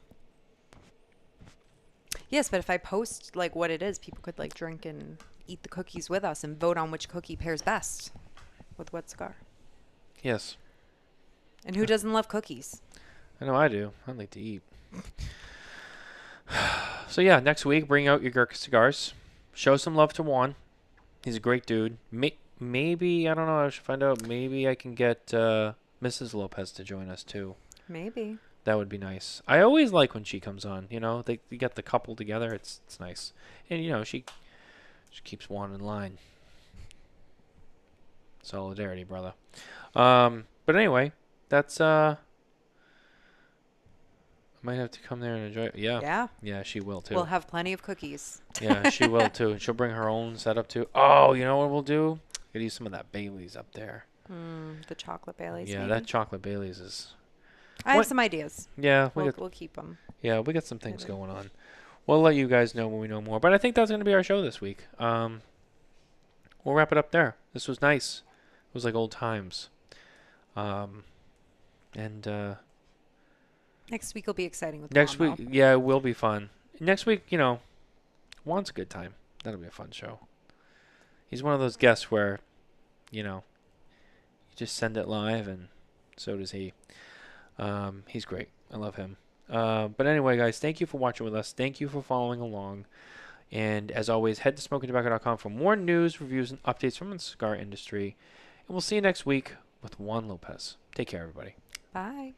Yes, but if I post like what it is, people could like drink and eat the cookies with us and vote on which cookie pairs best with what cigar. Yes. And who doesn't love cookies? I know I do. I like to eat. So yeah, next week, bring out your Gurkha Cigars. Show some love to Juan. He's a great dude. Maybe, I don't know, I should find out. Maybe I can get Mrs. Lopez to join us too. Maybe. That would be nice. I always like when she comes on. You know, you get the couple together. It's nice. And, you know, she keeps Juan in line. Solidarity, brother. But anyway, that's I might have to come there and enjoy it. Yeah. Yeah. Yeah, she will too. We'll have plenty of cookies. Yeah, she will too. And she'll bring her own setup too. Oh, you know what we'll do? Could use some of that Bailey's up there. The chocolate Baileys. Yeah, maybe? that chocolate Bailey's is. I have What? some ideas. Yeah, We'll keep them. we got some things Maybe. going on. We'll let you guys know when we know more. But I think that's going to be our show this week. We'll wrap it up there. This was nice. It was like old times. Next week will be exciting with Next Juan, week, though. yeah, it will be fun. Next week, you know, Juan's a good time. That'll be a fun show. He's one of those guests where, you know, you just send it live, and so does he. He's great. I love him. But anyway, guys, thank you for watching with us. Thank you for following along. And as always, head to SmokingTobacco.com for more news, reviews, and updates from the cigar industry. And we'll see you next week with Juan Lopez. Take care, everybody. Bye.